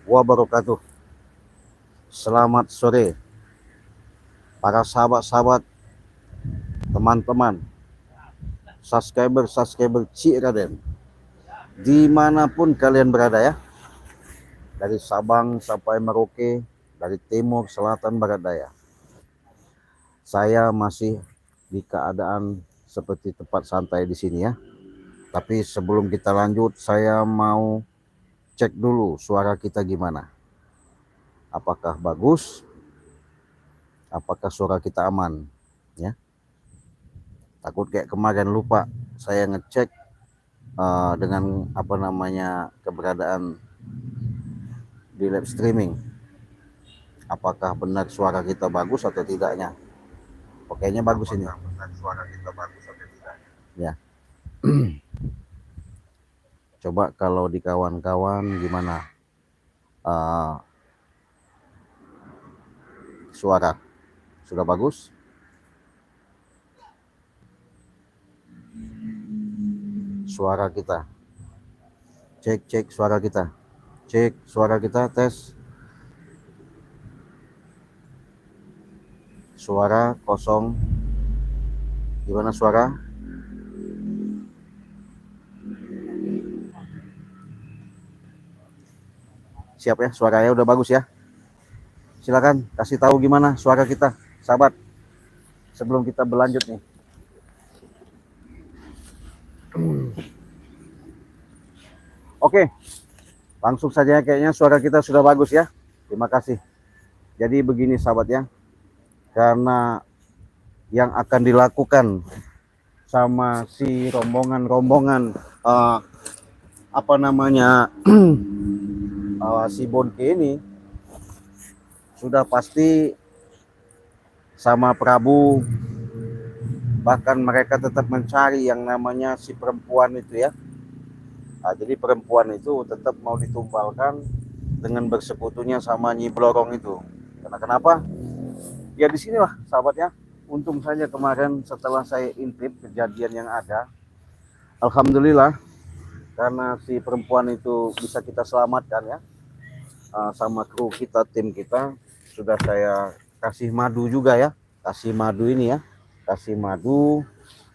Wabarakatuh. Selamat sore para sahabat-sahabat, teman-teman, subscriber Cik Raden, dimanapun kalian berada ya, dari Sabang sampai Merauke, dari timur, selatan, barat daya. Saya masih di keadaan seperti tempat santai di sini ya. Tapi sebelum kita lanjut, saya mau cek dulu suara kita gimana. Apakah bagus? Apakah suara kita aman? Ya. Takut kayak kemarin lupa saya ngecek dengan keberadaan di live streaming, apakah benar suara kita bagus atau tidaknya. Pokoknya bagus ini ya. Coba kalau di kawan-kawan gimana suara sudah bagus? Suara kita cek suara kita, tes suara kosong. Gimana suara? Siap ya, suaranya udah bagus ya. Silakan kasih tahu gimana suara kita, sahabat, sebelum kita berlanjut nih. Oke, langsung saja, kayaknya suara kita sudah bagus ya. Terima kasih. Jadi begini sahabat ya, karena yang akan dilakukan sama si rombongan si Bonke ini sudah pasti sama Prabu, bahkan mereka tetap mencari yang namanya si perempuan itu ya. Jadi perempuan itu tetap mau ditumbalkan dengan bersekutunya sama Nyi Blorong itu. Karena kenapa? Ya di sinilah sahabat ya. Untung saja kemarin setelah saya intip kejadian yang ada, alhamdulillah, karena si perempuan itu bisa kita selamatkan ya, sama kru kita, tim kita, sudah saya kasih madu juga ya, kasih madu ini ya, kasih madu.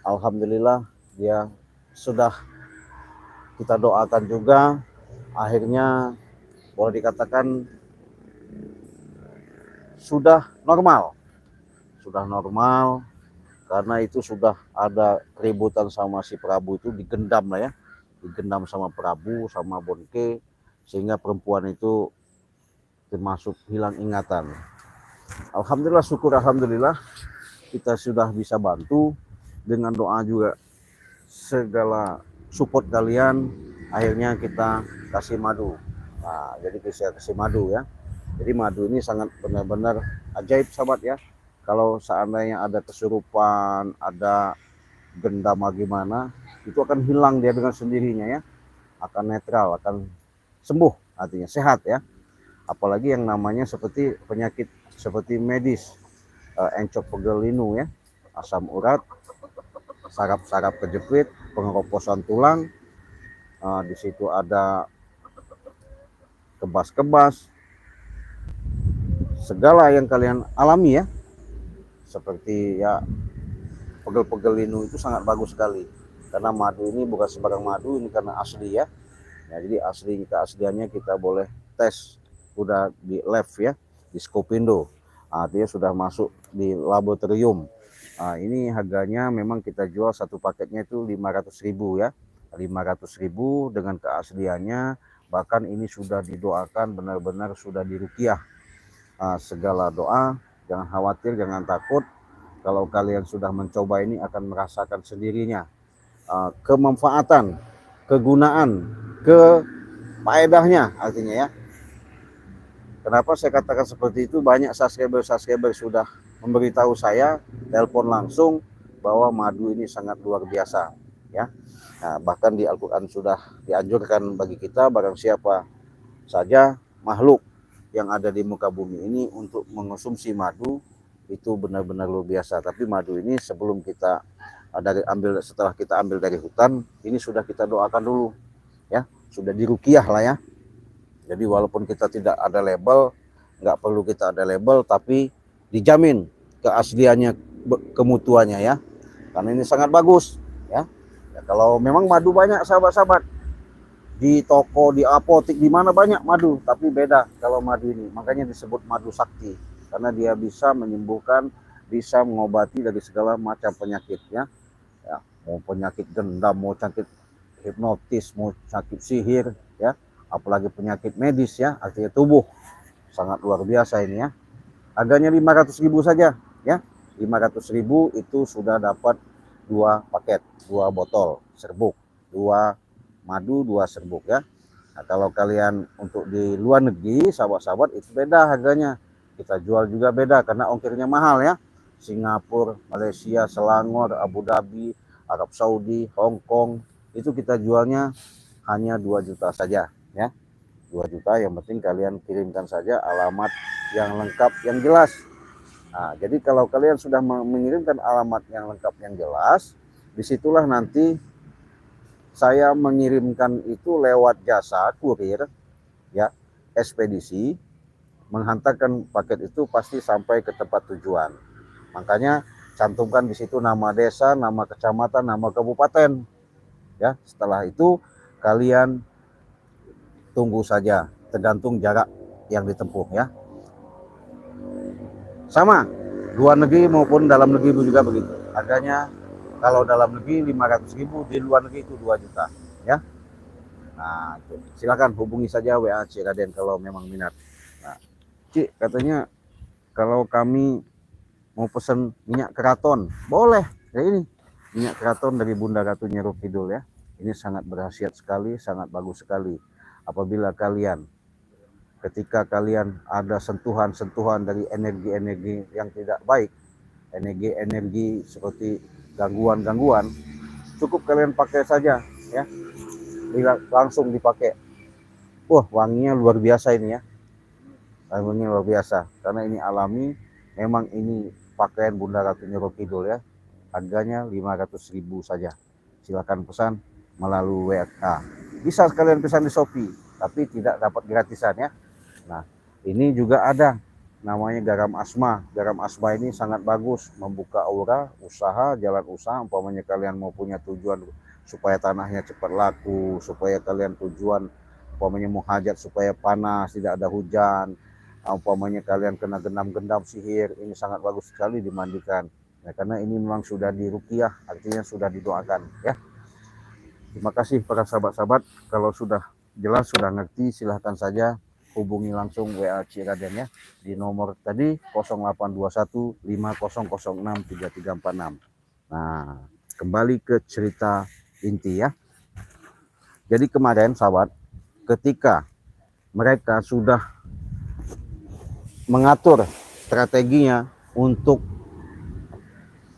Alhamdulillah dia sudah kita doakan juga, akhirnya boleh dikatakan sudah normal karena itu sudah ada keributan sama si Prabu itu, digendam lah ya, digendam sama Prabu sama Bonke, sehingga perempuan itu termasuk hilang ingatan. Alhamdulillah, syukur alhamdulillah kita sudah bisa bantu dengan doa juga, segala support kalian, akhirnya kita kasih madu. Nah, jadi bisa kasih madu ya. Jadi madu ini sangat benar-benar ajaib sahabat ya. Kalau seandainya ada kesurupan, ada gendama gimana, itu akan hilang dia dengan sendirinya ya. Akan netral, akan sembuh, artinya sehat ya. Apalagi yang namanya seperti penyakit seperti medis, encok pegel linu ya, asam urat, saraf-saraf kejepit, pengeroposan tulang, di situ ada kebas-kebas, segala yang kalian alami ya, seperti ya pegel-pegel linu itu sangat bagus sekali. Karena madu ini bukan sembarang madu, ini karena asli ya. Jadi keasliannya kita boleh tes, udah di lab ya, di Skopindo, artinya sudah masuk di laboratorium. Ini harganya memang kita jual satu paketnya itu 500.000 ya, 500.000 dengan keasliannya. Bahkan ini sudah didoakan, benar-benar sudah diruqyah. Segala doa, jangan khawatir, jangan takut. Kalau kalian sudah mencoba ini akan merasakan sendirinya kemanfaatan, kegunaan, kefaedahnya artinya ya. Kenapa saya katakan seperti itu? Banyak subscriber sudah memberitahu saya, telepon langsung, bahwa madu ini sangat luar biasa ya. Nah, bahkan di Al-Quran sudah dianjurkan bagi kita, barang siapa saja makhluk yang ada di muka bumi ini untuk mengonsumsi madu, itu benar-benar luar biasa. Tapi madu ini sebelum kita setelah kita ambil dari hutan, ini sudah kita doakan dulu ya, sudah diruqyah lah ya. Jadi walaupun kita tidak ada label, nggak perlu kita ada label, tapi dijamin keasliannya, kemutuannya ya. Karena ini sangat bagus ya. Ya kalau memang madu banyak sahabat-sahabat, di toko, di apotek, di mana banyak madu, tapi beda kalau madu ini. Makanya disebut madu sakti, karena dia bisa menyembuhkan, bisa mengobati dari segala macam penyakit ya. Ya, mau penyakit dendam, mau sakit hipnotis, mau sakit sihir ya, apalagi penyakit medis ya, artinya tubuh. Sangat luar biasa ini ya. Harganya 500.000 saja ya. 500.000 itu sudah dapat 2 paket, 2 botol serbuk, 2 madu, 2 serbuk ya. Nah, kalau kalian untuk di luar negeri sahabat-sahabat itu beda harganya. Kita jual juga beda karena ongkirnya mahal ya. Singapura, Malaysia, Selangor, Abu Dhabi, Arab Saudi, Hong Kong, itu kita jualnya hanya 2 juta saja ya. 2 juta, yang penting kalian kirimkan saja alamat yang lengkap, yang jelas. Nah, jadi kalau kalian sudah mengirimkan alamat yang lengkap, yang jelas, disitulah nanti saya mengirimkan itu lewat jasa kurir ya, ekspedisi, menghantarkan paket itu pasti sampai ke tempat tujuan. Makanya cantumkan di situ nama desa, nama kecamatan, nama kabupaten ya. Setelah itu kalian tunggu saja, tergantung jarak yang ditempuh ya. Sama, luar negeri maupun dalam negeri juga begitu. Harganya kalau dalam negeri 500.000, di luar negeri itu 2 juta ya. Nah, silakan hubungi saja WA Cik Raden kalau memang minat. Nah, Cik katanya kalau kami mau pesen minyak keraton, boleh. Ya ini minyak keraton dari Bunda Ratu Nyi Kidul ya. Ini sangat berkhasiat sekali, sangat bagus sekali. Apabila kalian, ketika kalian ada sentuhan-sentuhan dari energi-energi yang tidak baik, energi-energi seperti gangguan-gangguan, cukup kalian pakai saja ya, langsung dipakai. Wah, wanginya luar biasa ini ya, wanginya luar biasa karena ini alami. Memang ini pakaian Bunda Ratu Nyi Kidul ya. Harganya 500.000 saja. Silakan pesan melalui WA. Bisa sekalian pesan di Shopee, tapi tidak dapat gratisan ya. Nah, ini juga ada namanya garam asma. Garam asma ini sangat bagus, membuka aura, usaha, jalan usaha. Umpamanya kalian mau punya tujuan supaya tanahnya cepat laku, supaya kalian tujuan umpamanya mau hajat supaya panas, tidak ada hujan, umpamanya kalian kena gendam-gendam sihir, ini sangat bagus sekali dimandikan. Nah, karena ini memang sudah diruqyah, artinya sudah didoakan ya. Terima kasih para sahabat-sahabat, kalau sudah jelas, sudah ngerti, silahkan saja hubungi langsung WA Cik Raden ya, di nomor tadi 0821 5006 3346. Nah, kembali ke cerita inti ya. Jadi kemarin sahabat, ketika mereka sudah mengatur strateginya untuk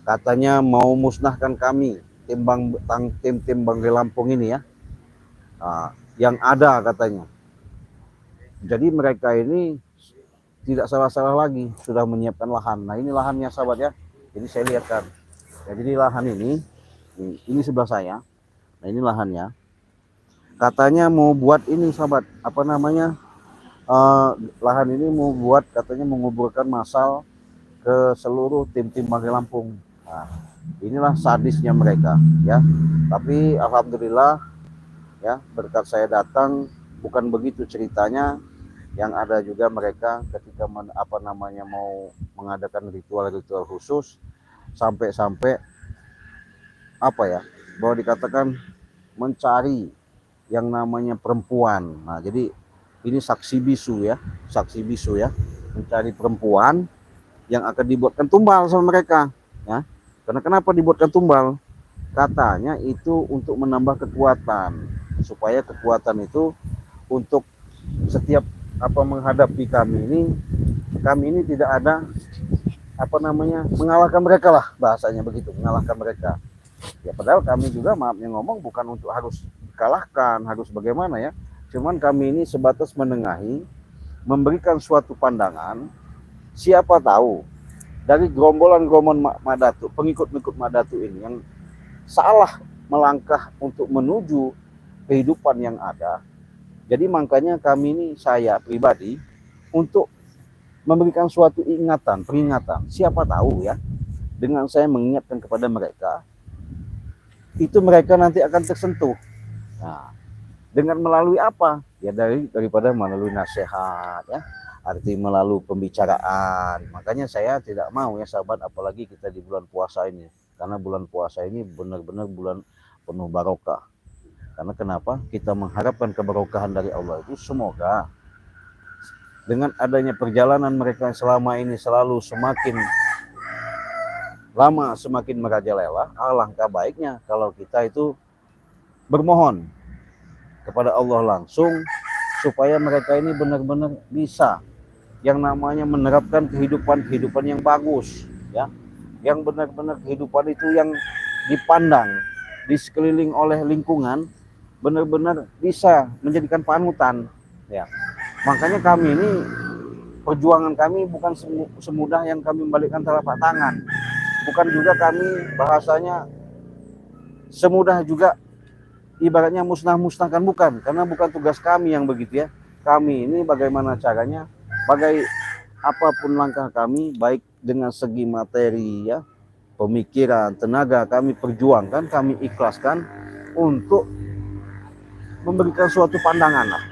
katanya mau musnahkan kami, tim Banggai Lampung ini ya, yang ada katanya. Jadi mereka ini tidak salah-salah lagi, sudah menyiapkan lahan. Nah, ini lahannya sahabat ya. Jadi saya lihatkan. Ya, jadi lahan ini sebelah saya. Nah, ini lahannya. Katanya mau buat ini sahabat, apa namanya? Lahan ini mau buat katanya menguburkan massal ke seluruh tim-tim Banggai Lampung. Nah, inilah sadisnya mereka ya. Tapi alhamdulillah ya, berkat saya datang, bukan begitu ceritanya. Yang ada juga mereka ketika mau mengadakan ritual-ritual khusus, sampai apa ya, bahwa dikatakan mencari yang namanya perempuan. Nah, jadi ini saksi bisu ya, mencari perempuan yang akan dibuatkan tumbal sama mereka ya. Karena kenapa dibuatkan tumbal? Katanya itu untuk menambah kekuatan, supaya kekuatan itu untuk setiap menghadapi kami ini tidak ada mengalahkan mereka lah, bahasanya begitu, mengalahkan mereka. Ya padahal kami juga, maafnya ngomong, bukan untuk harus kalahkan, harus bagaimana ya. Cuman kami ini sebatas menengahi, memberikan suatu pandangan. Siapa tahu dari gerombolan-gerombolan Madatu, pengikut-pengikut Madatu ini yang salah melangkah untuk menuju kehidupan yang ada, Jadi makanya kami ini, saya pribadi, untuk memberikan suatu ingatan, peringatan. Siapa tahu ya, dengan saya mengingatkan kepada mereka, itu mereka nanti akan tersentuh. Nah, dengan melalui apa? Ya daripada melalui nasihat ya, arti melalui pembicaraan. Makanya saya tidak mau ya sahabat, apalagi kita di bulan puasa ini. Karena bulan puasa ini benar-benar bulan penuh barokah. Karena kenapa? Kita mengharapkan keberkahan dari Allah itu, semoga dengan adanya perjalanan mereka selama ini selalu semakin lama semakin merajalela. Alangkah baiknya kalau kita itu bermohon kepada Allah langsung, supaya mereka ini benar-benar bisa yang namanya menerapkan kehidupan yang bagus ya, yang benar-benar kehidupan itu yang dipandang di sekeliling oleh lingkungan benar-benar bisa menjadikan panutan ya. Makanya kami ini, perjuangan kami bukan semudah yang kami membalikkan telapak tangan, bukan juga kami bahasanya semudah juga ibaratnya musnah-musnahkan, bukan, karena bukan tugas kami yang begitu ya. Kami ini bagaimana caranya, apapun langkah kami, baik dengan segi materi ya, pemikiran, tenaga, kami perjuangkan, kami ikhlaskan untuk memberikan suatu pandangan lah.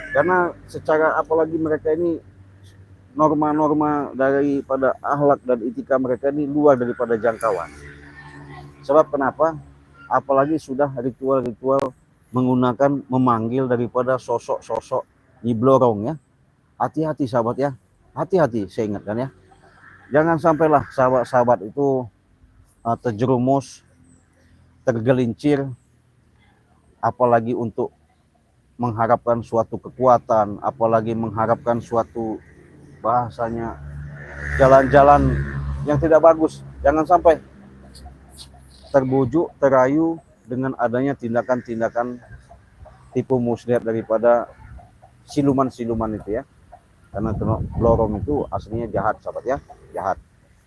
Karena secara apalagi mereka ini norma-norma daripada akhlak dan etika mereka ini luar daripada jangkauan. Sebab kenapa? Apalagi sudah ritual-ritual menggunakan memanggil daripada sosok-sosok nyiblorong ya. Hati-hati sahabat ya, hati-hati, saya ingatkan ya. Jangan sampailah sahabat-sahabat itu terjerumus, tergelincir, apalagi untuk mengharapkan suatu kekuatan, apalagi mengharapkan suatu bahasanya jalan-jalan yang tidak bagus. Jangan sampai terbujuk, terayu dengan adanya tindakan-tindakan tipu muslihat daripada siluman-siluman itu ya. Karena lorong itu aslinya jahat sahabat ya, jahat.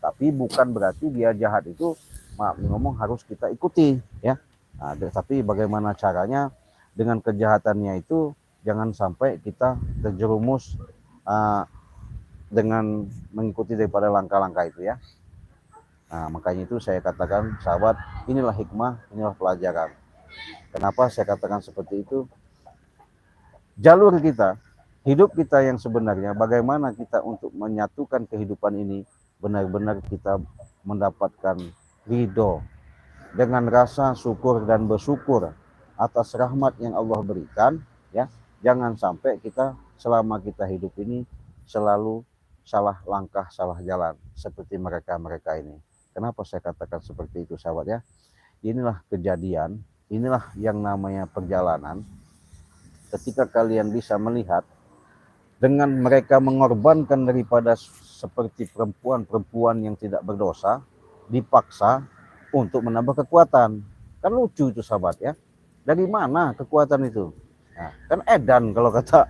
Tapi bukan berarti dia jahat itu maaf ngomong harus kita ikuti ya. Nah, tapi bagaimana caranya dengan kejahatannya itu, jangan sampai kita terjerumus dengan mengikuti daripada langkah-langkah itu ya. Nah, makanya itu saya katakan sahabat, inilah hikmah, inilah pelajaran. Kenapa saya katakan seperti itu? Jalur kita, hidup kita yang sebenarnya, bagaimana kita untuk menyatukan kehidupan ini, benar-benar kita mendapatkan ridho dengan rasa syukur dan bersyukur atas rahmat yang Allah berikan ya. Jangan sampai kita selama kita hidup ini selalu salah langkah, salah jalan seperti mereka ini. Kenapa saya katakan seperti itu sahabat ya? Inilah kejadian, inilah yang namanya perjalanan. Ketika kalian bisa melihat dengan mereka mengorbankan daripada seperti perempuan-perempuan yang tidak berdosa, dipaksa untuk menambah kekuatan. Kan lucu itu sahabat ya. Dari mana kekuatan itu? Nah, kan edan kalau kata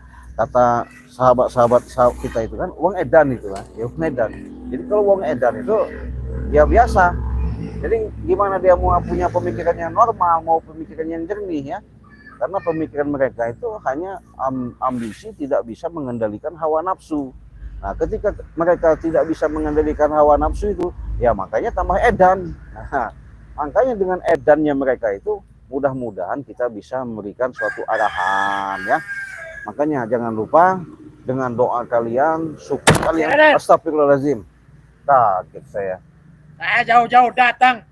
sahabat-sahabat kita itu kan, uang edan itu kan, ya uang edan. Jadi kalau uang edan itu ya biasa. Jadi gimana dia mau punya pemikiran yang normal, mau pemikiran yang jernih ya? Karena pemikiran mereka itu hanya ambisi, tidak bisa mengendalikan hawa nafsu. Nah, ketika mereka tidak bisa mengendalikan hawa nafsu itu, ya makanya tambah edan. Nah, makanya dengan edannya mereka itu, mudah-mudahan kita bisa memberikan suatu arahan ya. Makanya jangan lupa dengan doa kalian, syukur kalian. Astagfirullahaladzim, kaget saya. Saya jauh-jauh datang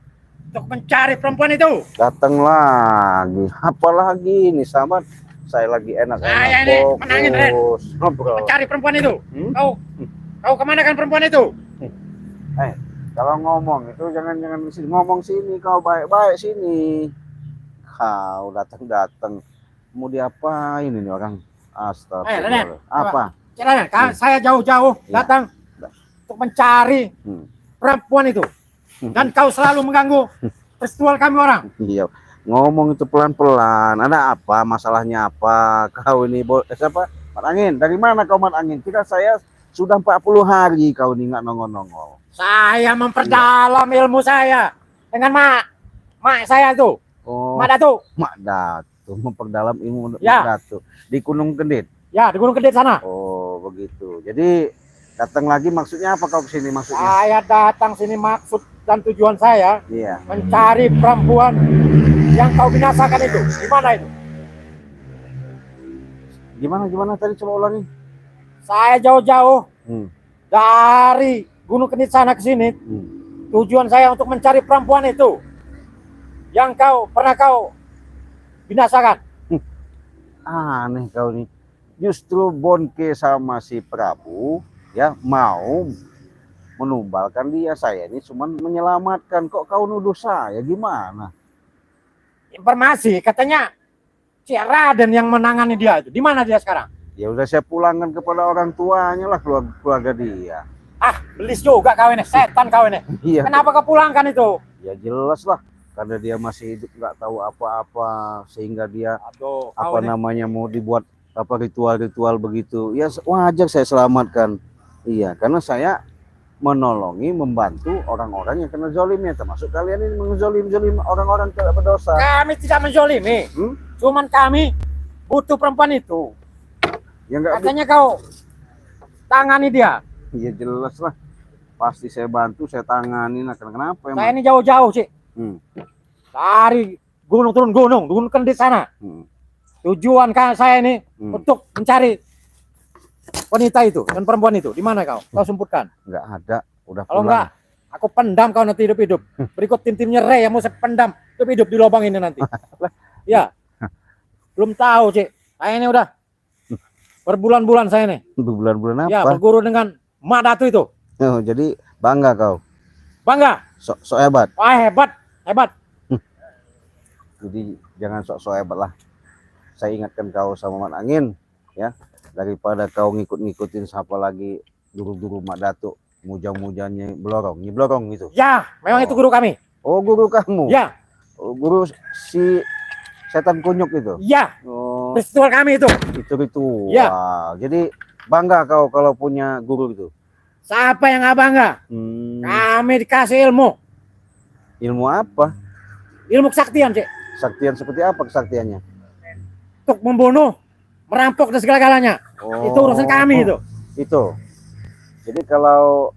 untuk mencari perempuan itu. Datang lagi, apalagi nih sahabat, saya lagi enak-enak Saya ini menangin ngobrol. mencari perempuan itu. Kau kemana kan perempuan itu? Kalau ngomong itu jangan ngomong sini, kau baik-baik sini. Kau datang mau diapain ini orang? Astagfirullah. Apa? Saya jauh-jauh datang untuk mencari perempuan itu, dan kau selalu mengganggu ritual kami orang. Iya, ngomong itu pelan-pelan. Ada apa? Masalahnya apa? Kau ini siapa? Mat Angin. Dari mana kau Mat Angin? Kira saya sudah 40 hari kau ini nggak nongol-nongol. Saya memperdalam ilmu saya dengan mak saya tuh. Oh, Mak Datu. Mak Datu. Datu, memperdalam ilmu Ya. Datu di Gunung Kendit. Ya, di Gunung Kendit sana. Oh, begitu. Jadi datang lagi maksudnya apa kau kesini maksudnya? Saya datang sini maksud dan tujuan saya Iya. mencari perempuan yang kau binasakan itu. Di mana itu? Gimana tadi coba ulangi? Saya jauh-jauh Hmm. dari Gunung Kendit sana ke sini. Tujuan saya untuk mencari perempuan itu yang pernah kau binasakan. Aneh kau nih. Justru Bonke sama si Prabu ya mau menumbalkan dia. Saya ini cuma menyelamatkan. Kok kau nuduh saya? Gimana? Informasi katanya si Raden yang menangani dia itu. Di mana dia sekarang? Ya udah saya pulangkan kepada orang tuanya lah, keluarga dia. Ah, belis juga kau ini, setan kau ini. Iya. Kenapa kau pulangkan itu? Ya jelas lah, karena dia masih hidup nggak tahu apa-apa sehingga dia Aduh, apa namanya mau dibuat apa ritual-ritual begitu. Ya wajar saya selamatkan. Iya, karena saya menolongi, membantu orang-orang yang kena zolim ya, termasuk kalian ini menzolim orang-orang tidak berdosa. Kami tidak menzolimi. Cuman kami butuh perempuan itu. Ya enggak. Katanya kau tangani dia. Iya jelas lah. Pasti saya bantu, saya tangani. Nah, kenapa emang? Saya ini jauh-jauh sih. Dari gunung turun gunung Kendit sana. Tujuan saya ini untuk mencari wanita itu dan perempuan itu. Di mana kau? Kau sempurkan. Enggak ada, udah Kalau pulang. enggak, aku pendam kau nanti hidup-hidup. Berikut tim-timnya Ray yang mau saya pendam hidup-hidup di lubang ini nanti. Ya. Belum tahu, Cik. Saya ini udah berbulan-bulan saya nih. Bulan-bulan apa? Ya, berguru dengan Mak Datu itu. Oh, jadi bangga kau. Bangga. Sok hebat. Wah, hebat. Jadi jangan sok hebat lah. Saya ingatkan kau sama Mat Angin ya, daripada kau ngikut-ngikutin siapa lagi guru-guru Mak Datuk, mujang-mujangnya blorong gitu. Ya, memang itu guru kami. Oh, guru kamu. Ya. Oh, guru si setan kunyuk itu. Ya. Oh, Ritual kami itu. itu. Ya. Wah, jadi bangga kau kalau punya guru itu. Siapa yang nggak bangga? Kami dikasih ilmu. Ilmu apa? Ilmu kesaktian, Cik. Kesaktian seperti apa kesaktiannya? Untuk membunuh, merampok dan segala-galanya. Oh, Itu urusan kami itu. Itu. Jadi kalau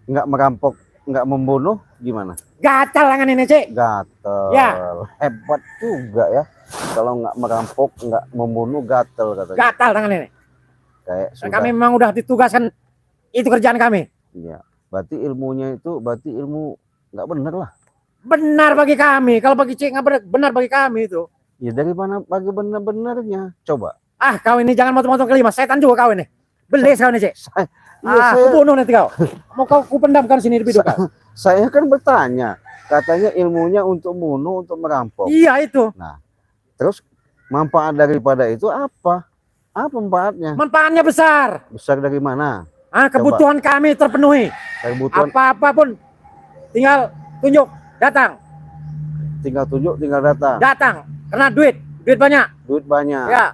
nggak merampok, nggak membunuh, gimana? Gatal tangan ini, Cik. Gatel. Ya. Hebat juga ya. Kalau nggak merampok, nggak membunuh, gatel katanya. Gatal tangan ini. Kayak Dan sudah. kami memang udah ditugaskan, itu kerjaan kami. Iya. Berarti ilmunya itu, berarti ilmu nggak benar lah. Benar bagi kami. Kalau bagi Cik nggak benar bagi kami itu. Ya dari mana bagi benar-benarnya? Coba. Ah, kau ini jangan motong-motong kelima. Setan juga kau ini. Belis kau ini, Cik. Saya Aku bunuh nanti kau. Mau kau pendamkan sini hidup kau. Saya kan bertanya, katanya ilmunya untuk bunuh, untuk merampok. Iya itu. Nah, terus manfaat daripada itu apa? Apa manfaatnya? Manfaatnya besar. Besar dari mana? Kebutuhan kami terpenuhi. Kebutuhan Apa-apa pun tinggal tunjuk, datang. tinggal tunjuk, tinggal datang. Datang. Karena duit banyak. Duit banyak. Ya.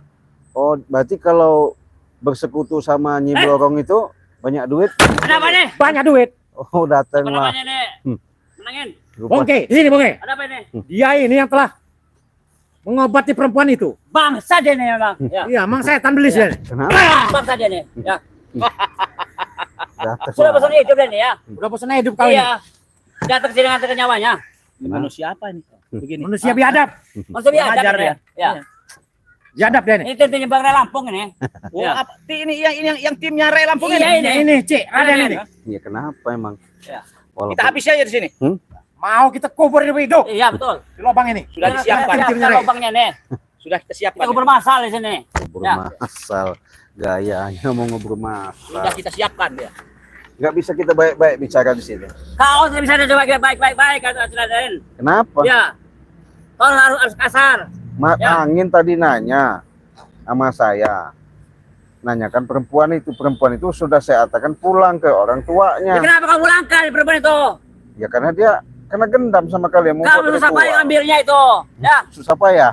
Oh, berarti kalau bersekutu sama Nyi Blorong itu banyak duit? Ada apa nih? Banyak duit. Oh, datang Apa lah. namanya nih? Menangin. Bongke, di sini Bongke. Ada apa ini? Dia ini yang telah mengobati perempuan itu. Bangsa dia nih bang. Ya. Iya, emang setan belis ya. Kenapa? Bangsa dia nih. Ya. Datang Sudah lah. bosan hidup dia nih ya. Udah bosan hidup kau ini. Iya. Datang sini nganterin nyawanya. Manusia apa ini? Begini. Manusia biadab. Maksudnya dia Ajar ada dia. Ya. Biadab dia nih. Ini tentunya Bang Ray Lampung ini. Oh, Ya. apa? Ini yang timnya Ray Lampung Iya, ini. ini. Ini, Cik, ada ini. Iya, kenapa emang? Ya. Walaupun Kita habis aja di sini. Mau kita kubur hidup Iya betul. di lubang ini. Sudah disiapkan. Tim-timnya Ray. lubangnya nih. Sudah kita siapkan. Kita bermasalah di sini. ngobrol Ya. masal, gayanya mau ngobrol masal. Sudah kita siapkan ya. Nggak bisa kita baik-baik bicara di sini. Kau tidak bisa coba baik-baik kata Raden. Kenapa? Ya. Kau harus kasar. Mak Ya. Angin tadi nanya sama saya. Nanyakan perempuan itu sudah saya katakan pulang ke orang Ya, tuanya. kenapa kau ulangkan perempuan itu? Ya karena dia kena gendam sama kalian. Mau Kau buat susah ritual. payah ngambilnya itu. Ya. Susah payah.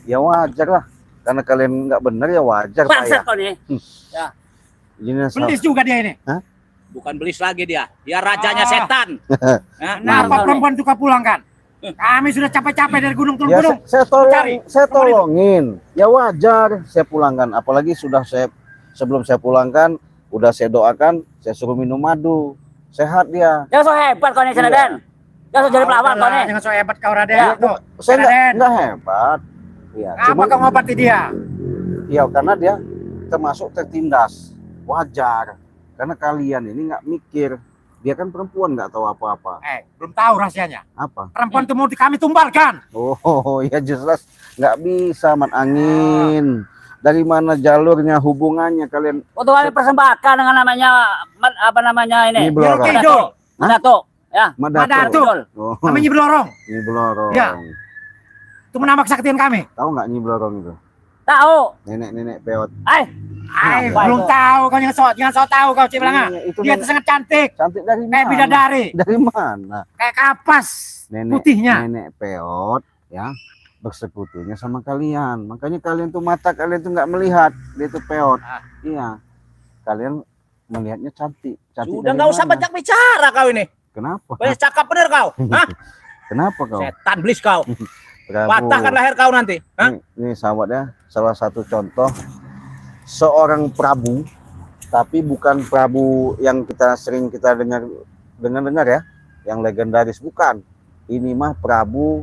Ya wajar lah. Karena kalian nggak benar ya wajar Bangsat payah. kau nih. Ini Belis juga dia ini. Bukan belis lagi dia. Dia rajanya setan. Nah, Kenapa perempuan itu kau pulangkan? Kami sudah capek-capek dari gunung turun Ya gunung. Cari. saya tolongin. Ya wajar saya pulangkan. Apalagi sebelum saya pulangkan udah saya doakan, saya suruh minum madu. Sehat dia. Jangan so hebat kau nih, Iya. Raden. Jangan so jadi pelawak kau nih. Jangan so hebat kau Raden. Ya, Tuh, Saya Raden. enggak hebat. Iya, Apa kau ngobati dia? ya karena dia termasuk tertindas. Wajar. Karena kalian ini nggak mikir. Dia kan perempuan nggak tahu apa-apa. Belum tahu rahasianya. Apa? Perempuan itu mau kami tumbalkan. Oh, ya jelas nggak bisa mat angin. Dari mana jalurnya, hubungannya kalian? Untuk kami persembahkan dengan apa namanya ini? Nyi Blorong. Kidul. Madato. Ya. Madato. Betul. Oh, Namanya Nyi Blorong. Nyi Blorong. Ya. Itu menambah kesaktian kami. Tahu nggak Nyi Blorong itu? Tahu. Nenek-nenek peot. Apa Belum itu? tahu kau jangan so tahu kau Cik Belanga. Iya, itu Dia itu sangat cantik. cantik dari Kayak mana? bidadari. Dari mana? Kayak kapas. Nenek Putihnya. nenek peot ya bersekutunya sama kalian. Makanya kalian tuh mata kalian tuh nggak melihat dia tuh peot. Iya. Kalian melihatnya cantik. Cantik Sudah dari nggak usah mana? banyak bicara kau ini. Kenapa? Banyak cakap bener kau. Hah? Kenapa kau? Setan belis kau. Prabu. Patahkan leher kau nanti. Hah? Ini sahabat ya, salah satu contoh seorang Prabu, tapi bukan Prabu yang sering kita dengar ya, yang legendaris bukan. Ini mah Prabu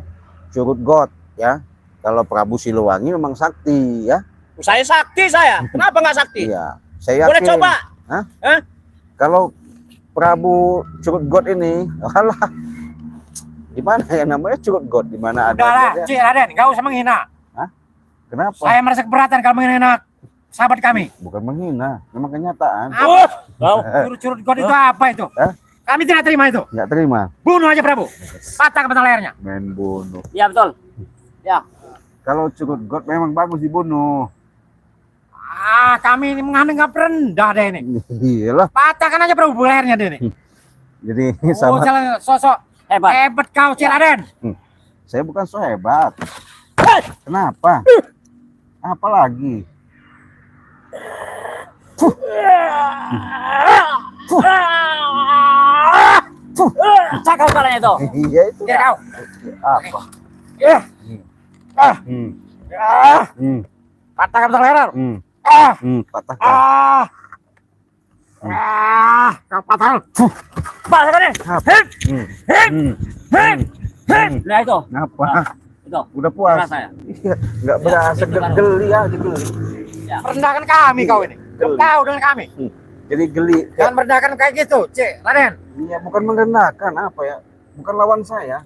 Curut God ya. Kalau Prabu Siliwangi memang sakti ya. Saya sakti saya. Kenapa nggak sakti? Iya, saya Boleh yakin. coba. Hah? Kalau Prabu Curut God ini, alah, di mana ya namanya Curut God? Di mana ada? Udahlah, dia? Cik Raden, enggak usah menghina. Kenapa? Saya merasa keberatan kalau menghina sahabat kami. Bukan menghina, memang kenyataan. Kau. Curut-curut God itu apa itu? Hah? Kami tidak terima itu. Nggak terima, Bunuh aja Prabu. Patah ke batang lehernya. main bunuh. Ya betul. Kalau Curut God memang bagus dibunuh. Kami ini menganggap rendah deh ini. Iyalah. Patahkan aja Prabu lehernya deh ini. Jadi Oh, sama jalan sosok Hebat. hebat kau Cik Raden. saya bukan so hebat. Kenapa? Apa lagi? Cakap kalian itu. Iya itu. Ya kau. Apa? Eh. Ah. Hmm. Ah. Hmm. Patahkan batang leher. Hmm. Ah. Patah. Kau patahkan. Balas kalian. Apa? Nah itu. Kenapa? Itu. Udah puas? Rasa ya. Iya. Nggak berasa itu baru. geli aja geli. Rendahkan kami kau ini. Kau tahu dengan kami. Jadi geli. Jangan merendahkan kayak gitu, Cik Raden. Iya bukan merendahkan apa ya? Bukan lawan saya.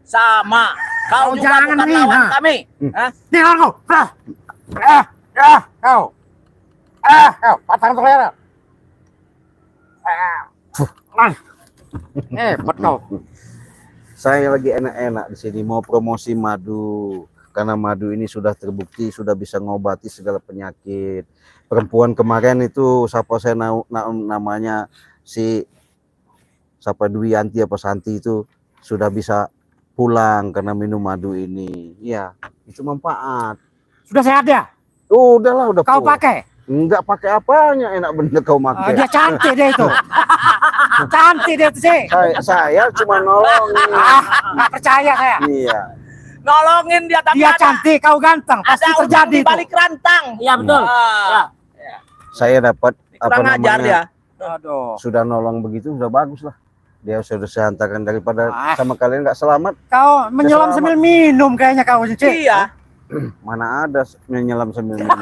Sama. Kau Kau juga jangan bukan menghina. lawan kami. Hah? Tinggal kau. Kau. Kau. Patahkan batang leher. Hebat kau. Saya lagi enak-enak di sini mau promosi madu karena madu ini sudah terbukti sudah bisa ngobati segala penyakit. Perempuan kemarin itu siapa saya namanya si siapa Dwianti apa Santi itu sudah bisa pulang karena minum madu ini. Iya, itu manfaat. Sudah sehat ya? Udahlah udah Kau pulang. pakai? Enggak pakai apanya enak bener kau pakai. Dia cantik dia itu. Cantik dia itu sih. Saya cuma nolongin. Nggak percaya saya. Iya. Nolongin dia tapi Dia ada- cantik, kau ganteng. Pasti Ada terjadi di itu. balik rantang. Iya betul. Ya. Saya dapat apa Kurang ajar dia. namanya Aduh. sudah nolong begitu sudah bagus lah. Dia sudah saya hantarkan daripada Ah. sama kalian nggak selamat. Kau menyelam sambil minum kayaknya kau Cik. Iya. Mana ada menyelam sambil minum.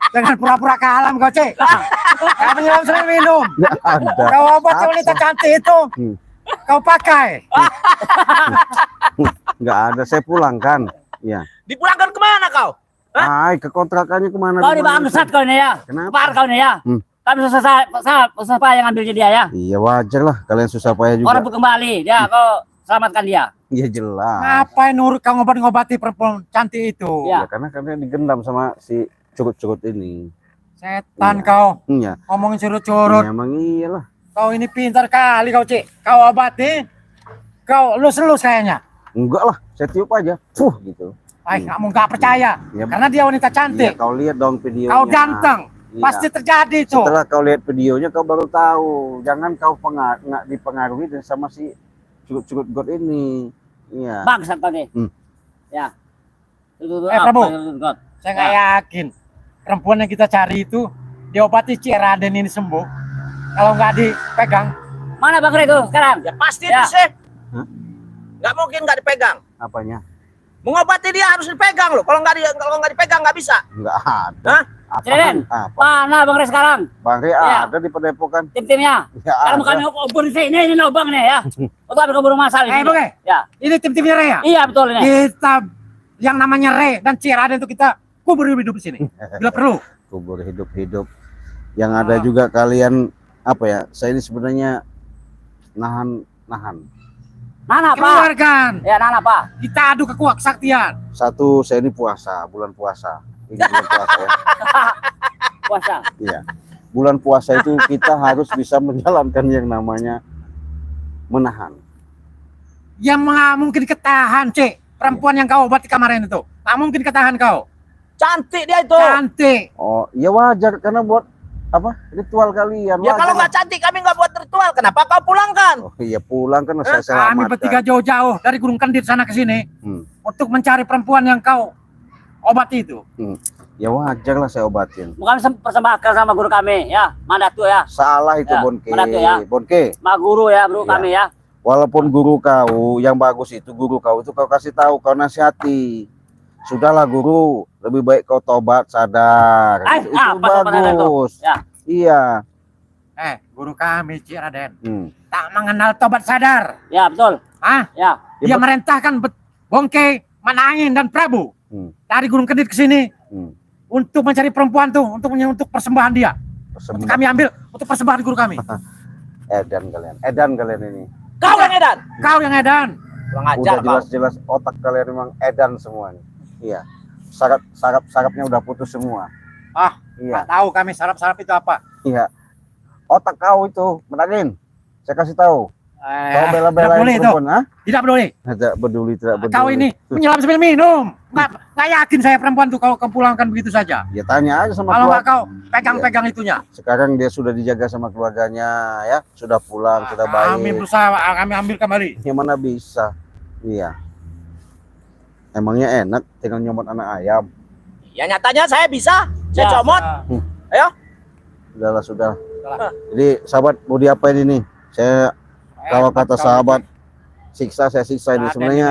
Dengan pura-pura kalam kau Cik. Kau menyelam sambil minum. Nggak ada. Kau obat wanita cantik itu. Hmm. Kau pakai. Nggak ada. Saya pulangkan. Ya. Dipulangkan kemana kau? Ay, ke kontrakannya kemana? Kau di bangsat kau ini ya. Kenapa? Par kau ini ya. Kami susah payah ngambilnya dia ya. Iya wajar lah. Kalian susah payah juga. Orang kembali. Ya kau selamatkan dia. Iya jelas. Ngapain nurut kau ngobat-ngobati perempuan cantik itu? Ya. Ya karena kalian digendam sama si curut-curut ini. Setan Iya. kau. Iya. Ngomongin curut-curut. Ya, emang iyalah. Kau ini pintar kali kau Cik. Kau obati. Kau elus-elus kayaknya. Enggak lah. Saya tiup aja. Gitu. Kamu nggak percaya. Ya, Karena dia wanita iya, cantik. kau lihat dong videonya. Kau ganteng. Iya. Pasti terjadi itu. Setelah kau lihat videonya kau baru tahu. Jangan kau nggak dipengaruhi sama si curut-curut God ini. Iya. Bangsat tadi. Hmm. Ya. Itu Prabu. God. Saya nggak yakin perempuan yang kita cari itu diobati Cik Raden ini sembuh. Kalau nggak dipegang, Mana Bang Re itu sekarang? Ya pasti Ya. itu sih. Hah? Nggak mungkin nggak dipegang. Apanya? Mengobati dia harus dipegang loh. Kalau nggak dipegang nggak bisa. Nggak ada. Hah? Apa? Raden, Apa? mana Bang Re sekarang? Bang Ria Ya. ada di Padepokan. Tim-timnya. Ya, Sekarang ada. kami obor di sini, ini lubang nih ya. Untuk ambil keburu masal di Eh, sini. Bang Re. Ya. Ini tim-timnya Re ya? Iya betul ini. Kita yang namanya Re dan Cik Raden itu kita kubur hidup di sini. Bila perlu. Kubur hidup-hidup. Yang ada juga kalian apa ya? Saya ini sebenarnya nahan. Nana Pak. Keluarkan. Ya Nana Pak. Kita adu kesaktian. Satu, saya ini puasa, bulan puasa. Ini bulan puasa ya. Puasa. Iya. Bulan puasa itu kita harus bisa menjalankan yang namanya menahan. Yang nggak mungkin ketahan, Cik. Perempuan yang kau obati kemarin itu. Nggak mungkin ketahan kau. Cantik dia itu. Cantik. Oh, ya wajar karena buat apa? Ritual kalian. Ya wajar kalau lah. nggak cantik kami nggak buat ritual. Kenapa kau pulangkan? Oh iya pulang kan saya Kami selamatkan. bertiga jauh-jauh dari Gunung Kendit sana ke sini Hmm. untuk mencari perempuan yang kau obati itu. Ya wajar lah saya obatin. Kami persembahkan sama guru kami ya. Mandatu ya. Salah itu Ya, Bonke. berat tuh ya. Bonke. Ma guru ya guru Ya. kami ya. Walaupun guru kau yang bagus itu guru kau itu kau kasih tahu, kau nasihati. Sudahlah guru, lebih baik kau tobat sadar. Itu pas benar itu. bagus. Ya. Iya. Guru kami Cik Raden tak Hmm. mengenal tobat sadar. Ya betul. Ah, Ya. dia merintahkan Bongke, Manangin dan Prabu Hmm. dari Gunung Kendit ke sini Hmm. untuk mencari perempuan tuh, untuk persembahan dia. Untuk Persembah- kami ambil untuk persembahan guru kami. Edan kalian ini. Kau yang edan. Kau yang edan. Kurang Udah ajar kau. jelas-jelas otak kalian memang edan semua nih. Iya. Sarapnya udah putus semua. Ah, Iya. nggak tahu kami sarap-sarap itu apa. Iya. Otak kau itu, Menangin. Saya kasih tahu. Kau Tidak bela-belain boleh itu. perempuan, ah? Tidak peduli. Tidak peduli, tidak peduli. Kau ini menyelam sambil minum. Nggak yakin saya perempuan tuh kau pulangkan begitu saja. Ya tanya aja sama Kalau nggak keluarga. kau pegang-pegang itunya. Sekarang dia sudah dijaga sama keluarganya, ya. Sudah pulang, sudah Kami baik. berusaha, kami ambil kembali. Yang mana bisa. Iya. Emangnya enak tinggal nyomot anak ayam. Ya nyatanya saya bisa. Saya Ya. comot. Sudah. Sudahlah. Jadi sahabat mau diapain ini? Saya kalau kata Kau sahabat siksa, saya siksa ini. Raden Sebenarnya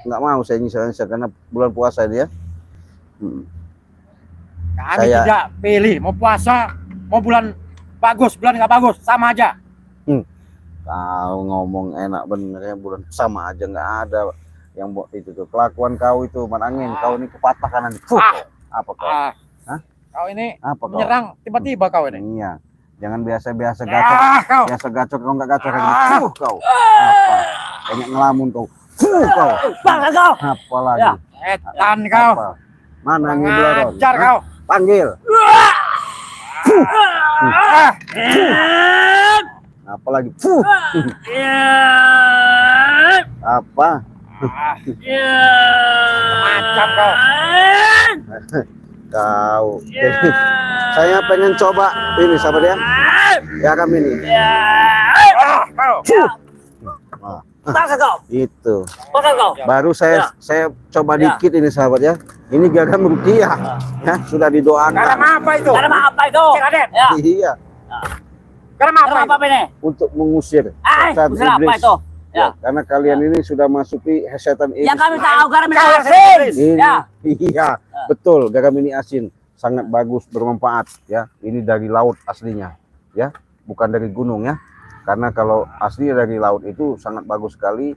nggak mau saya nyiksa karena bulan puasa ini ya. Kami Saya- tidak pilih mau puasa, mau bulan bagus, bulan nggak bagus, sama aja. Kau ngomong enak bener ya, bulan sama aja nggak ada yang buat itu tuh. Kelakuan kau itu Manangin, kau ini kepatah kanan. Apa kau? Hah? Kau ini Apa kau? menyerang tiba-tiba kau ini. Iya. Jangan biasa-biasa gacor. Kau. Biasa gacor kau nggak gacor kayak gitu. Kau. Apa? Banyak ngelamun kau. Kau. Bangsa kau. Apa lagi? Ya. Etan kau. Apa? Mana yang ngeblorong? Ngajar Hah? kau. Panggil. Apa lagi? Apa? Macam kau. Kau. Jadi, saya pengen coba ini sahabat ya. Ya kami ini. Kau. Wah, Bangsa kau. itu. Bangsa kau. Baru saya coba Ya. dikit ini sahabat ya. Ini gagal rupiah. Ya, sudah Karena didoakan. apa itu? Karena apa itu? Cik Raden. Ya. Iya, Karena apa Karena itu? apa ini? untuk mengusir setan Usir apa iblis. itu? Ya, Ya. karena kalian ini sudah masuki setan iblis. Yang kami tahu karena Kau minum asin. Ini, Ya. iya, betul. Garam ini asin, sangat bagus, bermanfaat. Ya, ini dari laut aslinya, ya, bukan dari gunung ya. Karena kalau asli dari laut itu sangat bagus sekali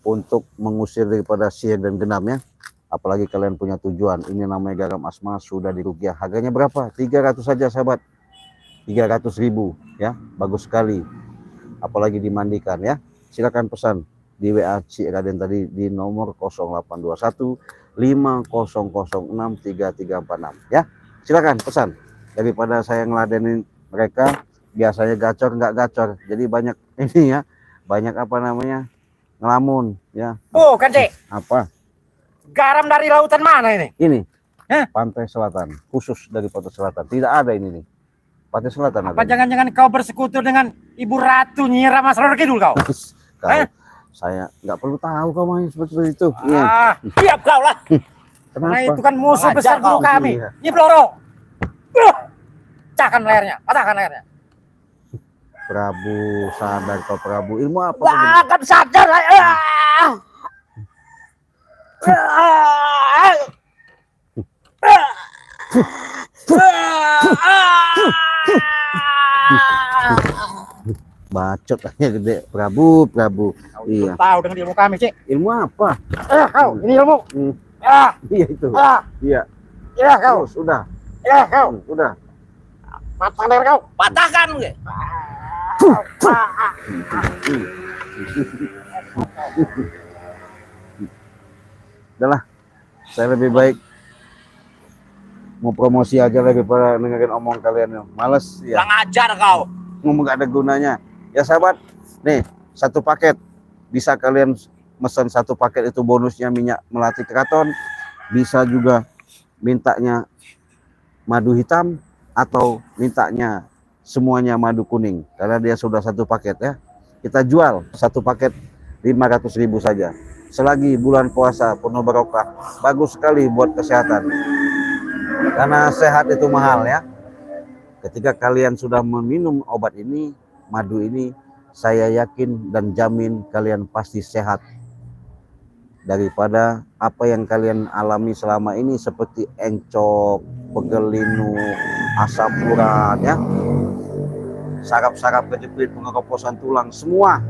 untuk mengusir daripada sihir dan genam ya. Apalagi kalian punya tujuan. Ini namanya garam asma, sudah diruqyah. Harganya berapa? 300 saja sahabat. 300.000 ya, bagus sekali. Apalagi dimandikan ya. Silakan pesan di WA Cik Raden tadi di nomor 0821 5006 3346 ya. Silakan pesan. Daripada saya ngeladenin mereka biasanya gacor nggak gacor. Jadi banyak ini ya. Banyak apa namanya? Ngelamun ya. Bukan, Cik. Apa? Garam dari lautan mana ini? Ini Pantai Selatan, khusus dari Pantai Selatan. Tidak ada ini nih. Pantai Selatan Apa ada. jangan-jangan kau bersekutu dengan Ibu Ratu Nyi Rama Roro Kidul kau? Kau, saya nggak perlu tahu kau main seperti itu. Iya. Ah, Siap kau lah. karena itu kan musuh Mengajar besar guru kau. kami. Iya. Nyi Bloro. Pecahkan lehernya, patahkan lehernya. Prabu, sadar kau Prabu. Ilmu apa? kau Wah, kan sadar. Bacot aja gede. Prabu. Kau itu Iya. tahu dengan ilmu kami, Cik. Ilmu apa? Kau, ini ilmu. Hmm, Ah, iya itu. ah, Iya. kau. Terus, udah. Kau. Udah. Patah leher kau. Patahkan gue. Udahlah. Saya lebih baik mau promosi aja lebih pada dengerin omong kalian. Males ya. Kurang ajar kau. Ngomong gak ada gunanya. Ya sahabat, nih satu paket bisa kalian pesan satu paket itu bonusnya minyak melati keraton, bisa juga mintanya madu hitam atau mintanya semuanya madu kuning karena dia sudah satu paket ya. Kita jual satu paket 500.000 saja. Selagi bulan puasa penuh barokah, bagus sekali buat kesehatan. Karena sehat itu mahal ya. Ketika kalian sudah meminum obat ini, madu ini, saya yakin dan jamin kalian pasti sehat. Daripada apa yang kalian alami selama ini seperti encok, pegel linu, asam urat ya. Saraf-saraf kejepit, pengeroposan tulang, semua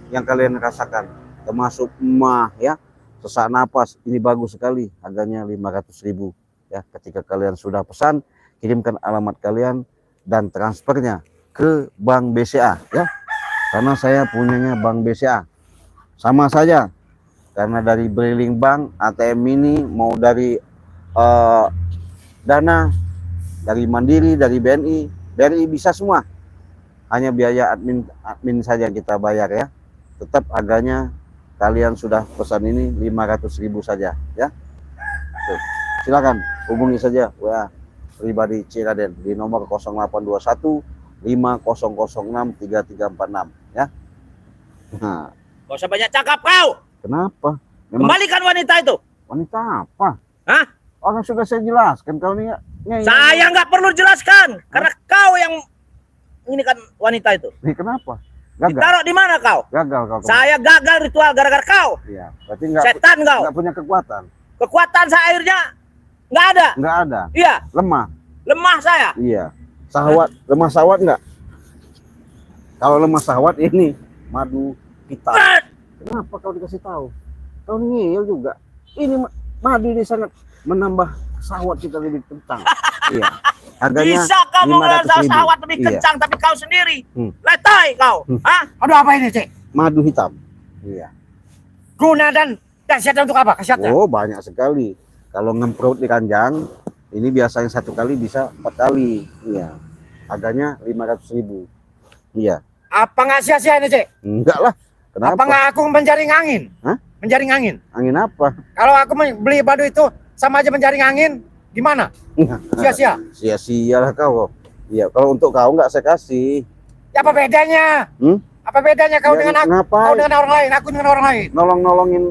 yang kalian rasakan, termasuk emah ya, sesak napas, ini bagus sekali, harganya 500.000 ya. Ketika kalian sudah pesan, kirimkan alamat kalian dan transfernya ke Bank BCA ya, karena saya punyanya Bank BCA, sama saja karena dari Briling Bank, ATM Mini, mau dari Dana, dari Mandiri, dari BRI bisa semua. Hanya biaya admin saja kita bayar ya. Tetap harganya kalian sudah pesan ini 500.000 saja ya. Tuh, silakan hubungi saja WA pribadi Ciraden di nomor 0821 5006 3346 ya. Nah, Gak usah banyak cakap kau. kenapa? Memang Kembalikan wanita itu. wanita apa? Hah? Orang sudah saya jelaskan kau nih. Saya nggak perlu jelaskan. Karena kau yang ini kan wanita itu. Kenapa? Gagal. Ditaruh di mana kau? Gagal kau. Saya gagal ritual gara-gara kau. Iya, berarti nggak Setan kau. punya kekuatan. Kekuatan saya akhirnya nggak ada. Nggak ada. Iya, Lemah. lemah saya. Iya. Sahwat, lemah sahwat nggak? Kalau lemah sahwat ini madu hitam. Kenapa kau dikasih tahu? Kau ngeyel juga. Ini madu ini sangat menambah sahwat kita lebih kencang. Iya. Harganya Bisa kau mau 500.000. sawat lebih Iya. kencang, tapi kau sendiri Hmm. letai kau. Hah? Aduh, apa ini, Cik? Madu hitam. Iya. Guna dan khasiatnya untuk apa? Khasiatnya? Oh, banyak sekali. Kalau ngemprot di kanjang, ini biasanya satu kali bisa 4 kali. Iya. Harganya 500.000. Iya. Apa nggak sia-sia ini, Cik? Enggak lah. Apa Kenapa? nggak aku menjaring angin? Hah? Menjaring angin. Angin apa? Kalau aku beli madu itu sama aja menjaring angin, gimana? Sia-sia. Sia-sia lah kau. Iya, kalau untuk kau nggak saya kasih. Ya, apa bedanya? Hmm? Apa bedanya kau Ya, dengan aku? ngapain? Kau dengan orang lain, aku dengan orang lain. Nolong-nolongin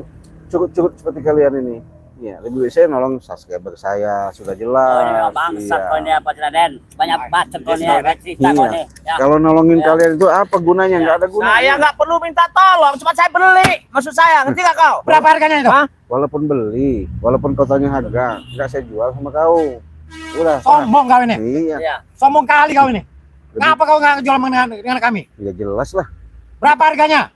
curut-curut seperti kalian ini. Iya, lebih baik saya nolong subscriber saya, sudah Oh, ini jelas. bangsat Iya. kau ini apa Raden? Banyak bacot kau ini, banyak cerita Iya. kau ini. Ya. Kalau nolongin Ya. kalian itu apa gunanya? Nggak ada gunanya. Saya nggak perlu minta tolong, cuma saya beli. Maksud saya, ngerti nggak kau? Berapa harganya itu? Hah? Walaupun beli, walaupun kau tanya harga, nggak saya jual sama kau. Udah. Sombong kau ini. Iya, Iya. Sombong kali kau ini. Lebih- Ngapa kau nggak jual dengan kami? ya jelas lah. Berapa harganya?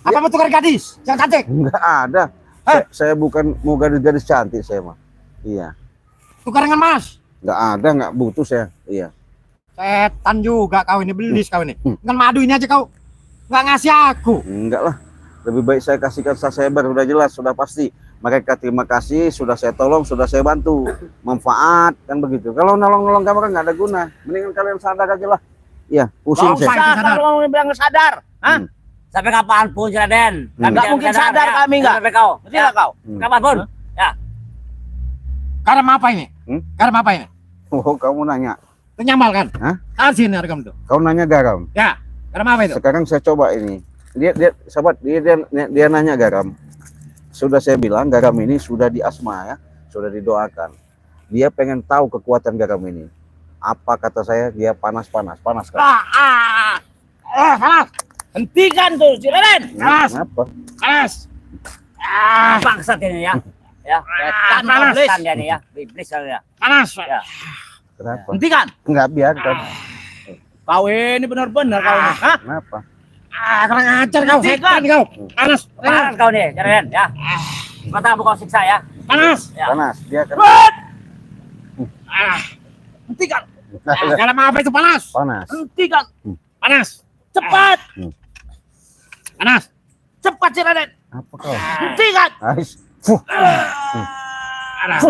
Apa mau tukar gadis yang cantik? Nggak ada. Hah? Saya bukan mau gadis-gadis cantik saya mah. Iya. Tukar dengan mas. Nggak ada, nggak butuh saya. Iya. Setan juga kau ini, belis kau ini. Hmm. Dengan madu ini aja kau nggak ngasih aku. Enggak lah. Lebih baik saya kasihkan subscriber, udah jelas, sudah pasti. Mereka terima kasih, sudah saya tolong, sudah saya bantu. Manfaat, kan begitu. Kalau nolong-nolong kamu kan nggak ada guna. Mendingan kalian sadar aja lah. Iya, pusing Bang, saya. Pak. Bisa kalau mau bilang nggak sadar. Hah? Hmm. Sampai kapanpun Raden. Hmm. Nggak mungkin sadar kami, nggak. Sampai kau. Ngerti nggak kau? Hmm. Kapanpun. Ya. Garam apa ini? Garam apa ini? Oh, kamu nanya. Penyamal kan? Hah? Asin garam itu. Kau nanya garam. Ya, garam apa itu? Sekarang saya coba ini. Sahabat, dia nanya garam. Sudah saya bilang garam ini sudah diasma ya, sudah didoakan. Dia pengen tahu kekuatan garam ini. Apa kata saya? Dia panas kan? Panas. Hentikan tuh, si Raden. Panas. Kenapa? Panas. Bangsat ini ya. Ya, setan panas. iblis dia nih ya. Iblis ya. Panas. Ya. Kenapa? Hentikan. Enggak, biarkan. Kau ini benar-benar kau. Hah? Kenapa? Kurang ajar kau. Setan kau. Panas. Panas kau nih, Raden ya. Kau tahu kau siksa ya. Panas. Ya. Panas, biarkan. Hentikan. Garam apa itu panas? Panas. Hentikan. Panas. Cepat. Panas. Cepat si Raden. Apa kau? Hentikan. Ais. Panas.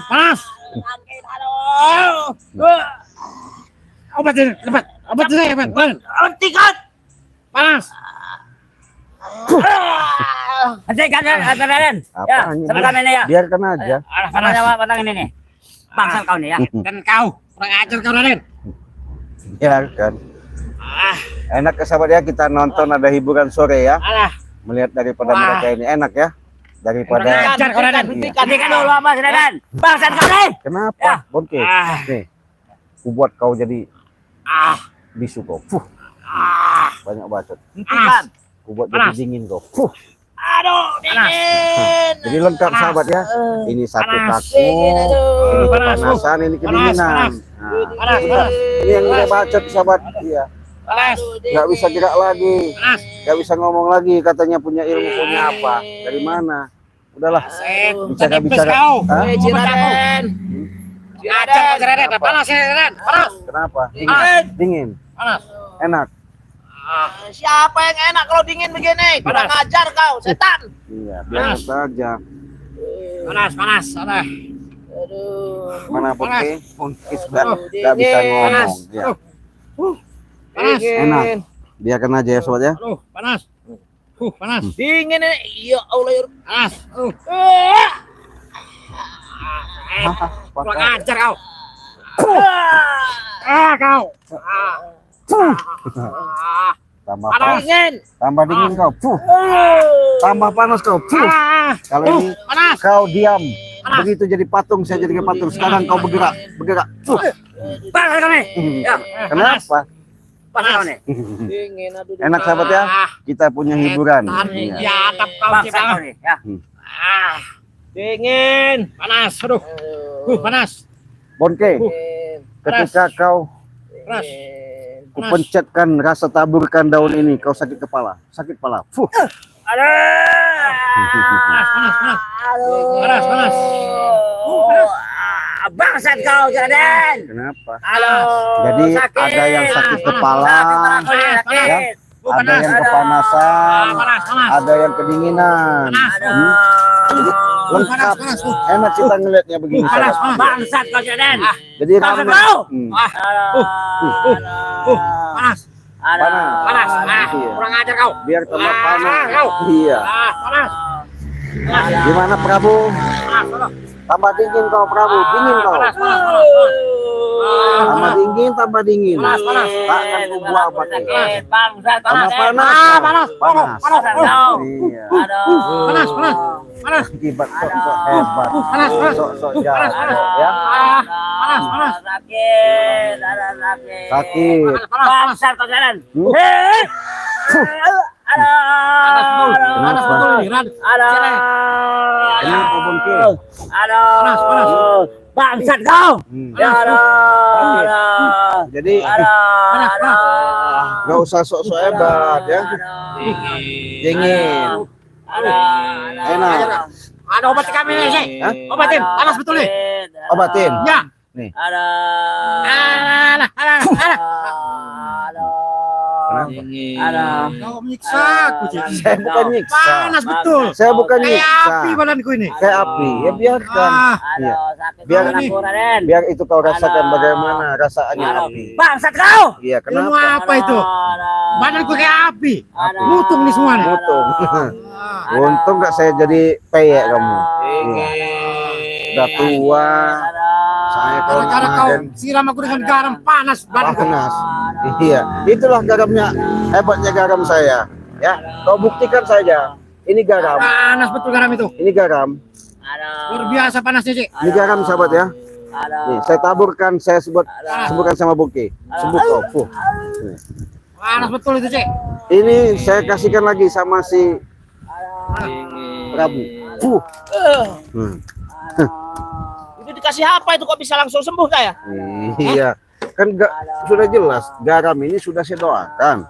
Panas. Obat ini, cepat. Obat ini, cepat. Hentikan. Panas. Hentikan Raden. Apa Ya, hanya- sebentar ini ya. Biarkan aja. Panas batang ini nih. Bangsat kau nih ya. Dan kau, kurang ajar kau Raden. Biarkan. Enak ke sahabat ya, kita nonton ada hiburan sore ya. Alah, Melihat daripada mereka ini enak ya. Daripada ajar kau Raden. Hentikan dulu apa Raden. Bangsat kau nih. kenapa? Ya. Bonke. Ah. Nih. Ku buat kau jadi bisu kau. Banyak bacot. Hentikan. Ku buat jadi Panas. dingin kau. Aduh, dingin. Jadi lengkap Panas. sahabat ya. Ini satu Panas. kaku, ini Panas. kepanasan, ini kedinginan. Panas. Nah, Panas. ini yang udah bacot sahabat. Iya. Panas. Nggak bisa gerak lagi, Panas. nggak bisa ngomong lagi. Katanya punya ilmu, punya apa? Dari mana? Udahlah. Bicara-bicara. Kau. Hah? Si Raden. Ajar kau Raden. Panas ya Raden. Panas. Kenapa? Dingin. Dingin. Panas. Enak. Siapa yang enak kalau dingin begini? Kurang ajar kau, setan. Iya, biasa saja. Panas. Panas. Panas. Aduh. Mana Panas. Bonke sudah nggak bisa ngomong. Panas. Ya. Panas. Enak. Biarkan aja ya sobat ya. Aduh, panas. Panas. Dingin ini. Ya Allah ya. Panas. Kurang ajar kau. Kau. Tambah Panas. panas, Dingin. tambah dingin kau. Tambah panas kau. Kalau ini Panas. kau diam. Begitu jadi patung, saya jadi kayak patung. Sekarang kau bergerak. Bangsat kau nih. Ya. Kenapa? Panas kau nih. Dingin. Aduh. Enak sahabat ya. Kita punya hiburan. Tadi Iya. di atap kau Bangsat kau nih ya. Dingin. Panas. Aduh. Panas. Bonke, Dingin. ketika kau Panas. kupencetkan rasa taburkan daun ini, kau sakit kepala. Sakit kepala. Panas. Bangsat kau Raden. Kenapa? Halo. Jadi sakit. ada yang sakit kepala, Sakit. ya. Ada yang kepanasan, ada yang kedinginan. Jadi lengkap. Enak kita ngeliatnya begini. sahabat. Bangsat kau Raden. Jadi Bangsat rame. kau. Panas. Panas. Panas. Iya. Kurang ajar kau. Biar tambah panas. kau. Iya. Panas. Gimana Prabu? Tambah dingin kau Prabu, dingin kau. Tambah dingin, tambah dingin. Panas. Takkan ku buang pakai. Bangsat Tambah panas. Panas. Panas. Aduh. Iya. Panas. Panas. Akibat sok-sok hebat. Panas. Sok-sok jago ya. Panas. Sakit. Sakit. Sakit. Bangsat kau Raden. Panas betul. Panas Kenapa? betul ini, Ran. Kenapa Bonke? Panas. Bangsat kau. Ya Jadi nggak usah sok-sok hebat ya. Dingin. Enak. Ada obat kami nih, sih. Hah? Obatin. Panas betul nih. Obatin. Ya. Nih. Alah. Kenapa? Kau menyiksa aku, Cik. Saya bukan nyiksa. Panas betul. Saya bukan Kayak nyiksa. api badanku ini. Kayak api. Ya biarkan. Iya. Biar Biar itu kau rasakan bagaimana rasanya api. Bangsat kau. Iya, Ilmu kenapa? apa itu? Badanku kayak api. Lutung nih semua nih. Untung. Ah. Untung nggak saya jadi peyek kamu. Iya. Sudah tua. Saya kalau Gara-gara kau Raden siram aku dengan garam panas banget. panas. Iya, itulah garamnya, hebatnya garam saya. Ya, kau buktikan saja. Ini garam. Panas betul garam itu. Ini garam. Luar biasa panasnya, Cik. Ini garam sahabat ya. Nih, saya taburkan, saya sebutkan sama Buki. Sebut kau. Nih. Panas betul itu, Cik. Ini saya kasihkan lagi sama si Prabu. Hmm. Itu dikasih apa itu kok bisa langsung sembuh saya? Iya, kan sudah jelas garam ini sudah saya doakan,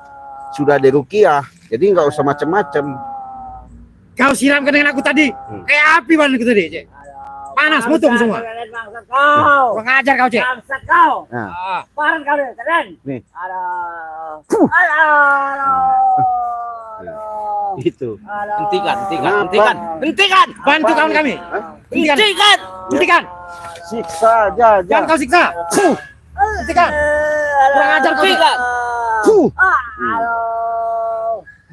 sudah diruqyah, jadi nggak usah macem-macem. Kau siramkan dengan aku tadi. Kayak api banget itu tadi, Cik. Panas mutung semua. Kau. Kurang ajar kau, Cik. Bangsat kau. Nah, Parah kau deh, keren. nih, Aduh. Aduh. itu. Hentikan. Kenapa? Hentikan. Bantu kawan kami. Hentikan. Hentikan. Hentikan. Siksa Jangan aja. kau siksa. Hentikan. Kurang ajar kau, Cik. Hentikan.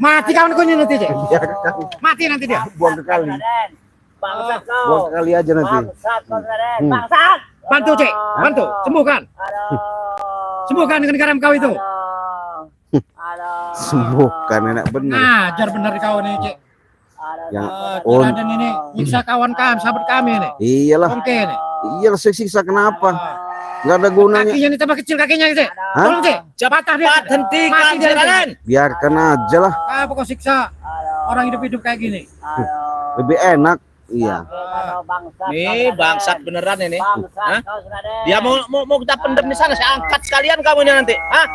Mati kawan kau ini nanti, Cik. Biarkan, Mati nanti dia. buang ke kali, Bangsat buang kau. ke kali aja nanti. Bangsat kau, Raden. Hmm. Bangsat. Bantu, Cik. Bantu. Sembuhkan. Aduh. Sembuhkan dengan garam kau itu. Aduh. Sembuhkan enak bener. Ajar benar kau nih, Cik. Yang Oh, Raden ini nyiksa kawan kami, sahabat kami nih. iyalah, Oke nih. iyalah saya siksa kenapa? Nggak ada gunanya. Kakinya ini tambah kecil kakinya, Cik. Hah? Tolong, Cik. Patah dia. Cepat hentikan, Mati dia, Cik. Raden. Biarkan aja lah, Apa kau siksa orang hidup-hidup kayak gini? lebih enak. Iya. Nih bangsat beneran ini. Bangsat Hah? kau, Raden. Dia mau kita pendem di sana, saya angkat sekalian kamu ini nanti. Hah?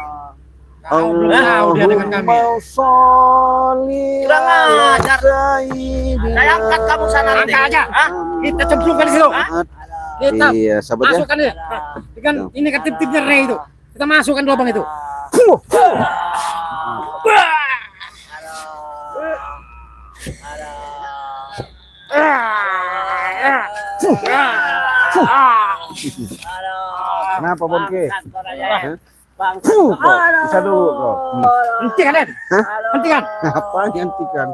Kau belum tahu dia dengan kami. Kurang ajar. Saya angkat kamu sana nanti. Angkat aja. Hah? Kita cemplungkan di situ. Kita Iya, sahabat ya. masukkan dia. Ini kan tip-tipnya Ray itu. Kita masukkan lubang itu. Kenapa Bonke? Hah? Bangsat. Bisa dulu kau. Hentikan, Den. Hah? Hentikan. Apa hentikan?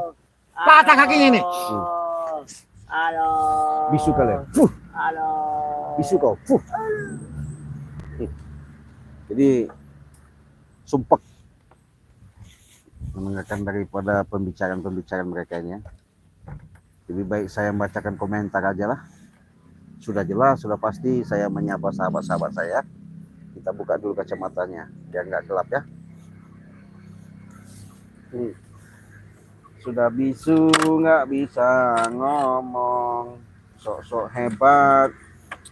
Patah kakinya ini. Aduh. Bisu kalian. Aduh. Bisu kau. Jadi sumpek mendengarkan daripada pembicaraan mereka ini ya. Lebih baik saya membacakan komentar aja lah. Sudah jelas, sudah pasti saya menyapa sahabat-sahabat saya. Kita buka dulu kacamatanya biar nggak gelap ya. Sudah bisu nggak bisa ngomong, sok-sok hebat.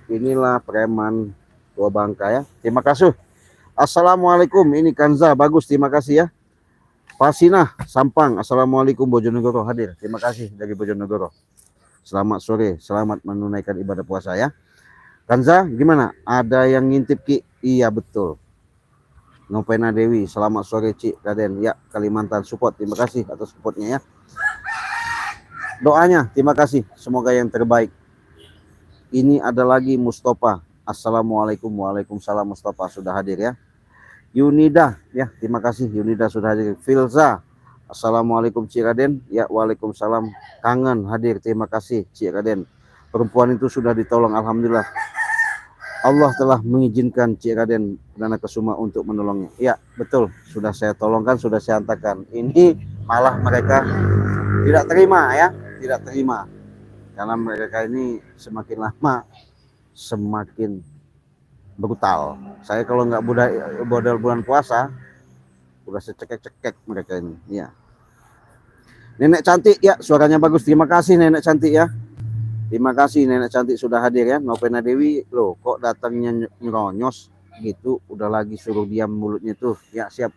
Inilah preman tua Bangka ya. Terima kasih. Assalamualaikum, ini Kanza, bagus, terima kasih ya. Pasina Sampang, assalamualaikum Bojonegoro hadir, terima kasih dari Bojonegoro. Selamat sore, selamat menunaikan ibadah puasa ya. Kanza, gimana? Ada yang ngintip Ki? Iya betul. Novena Dewi, selamat sore Cik Raden. Ya, Kalimantan support, terima kasih atas supportnya ya. Doanya, terima kasih, semoga yang terbaik. Ini ada lagi Mustafa. Assalamualaikum, waalaikumsalam Mustafa sudah hadir ya. Yunida, ya terima kasih Yunida sudah hadir. Filza, assalamualaikum Cik Raden. Ya waalaikumsalam. Kangen hadir, terima kasih Cik Raden. Perempuan itu sudah ditolong, alhamdulillah. Allah telah mengizinkan Cik Raden Perdana Kusuma untuk menolongnya. Ya betul, sudah saya tolongkan, sudah saya hantarkan. Ini malah mereka tidak terima ya, tidak terima. Karena mereka ini semakin lama semakin brutal. Saya kalau nggak bodal bulan puasa, udah secekek-cekek mereka ini. Ya. Nenek cantik ya, suaranya bagus. Terima kasih Nenek cantik ya. Terima kasih Nenek cantik sudah hadir ya. Novena Dewi, loh kok datangnya nyeronyos gitu. Udah lagi suruh diam mulutnya tuh. Ya siap.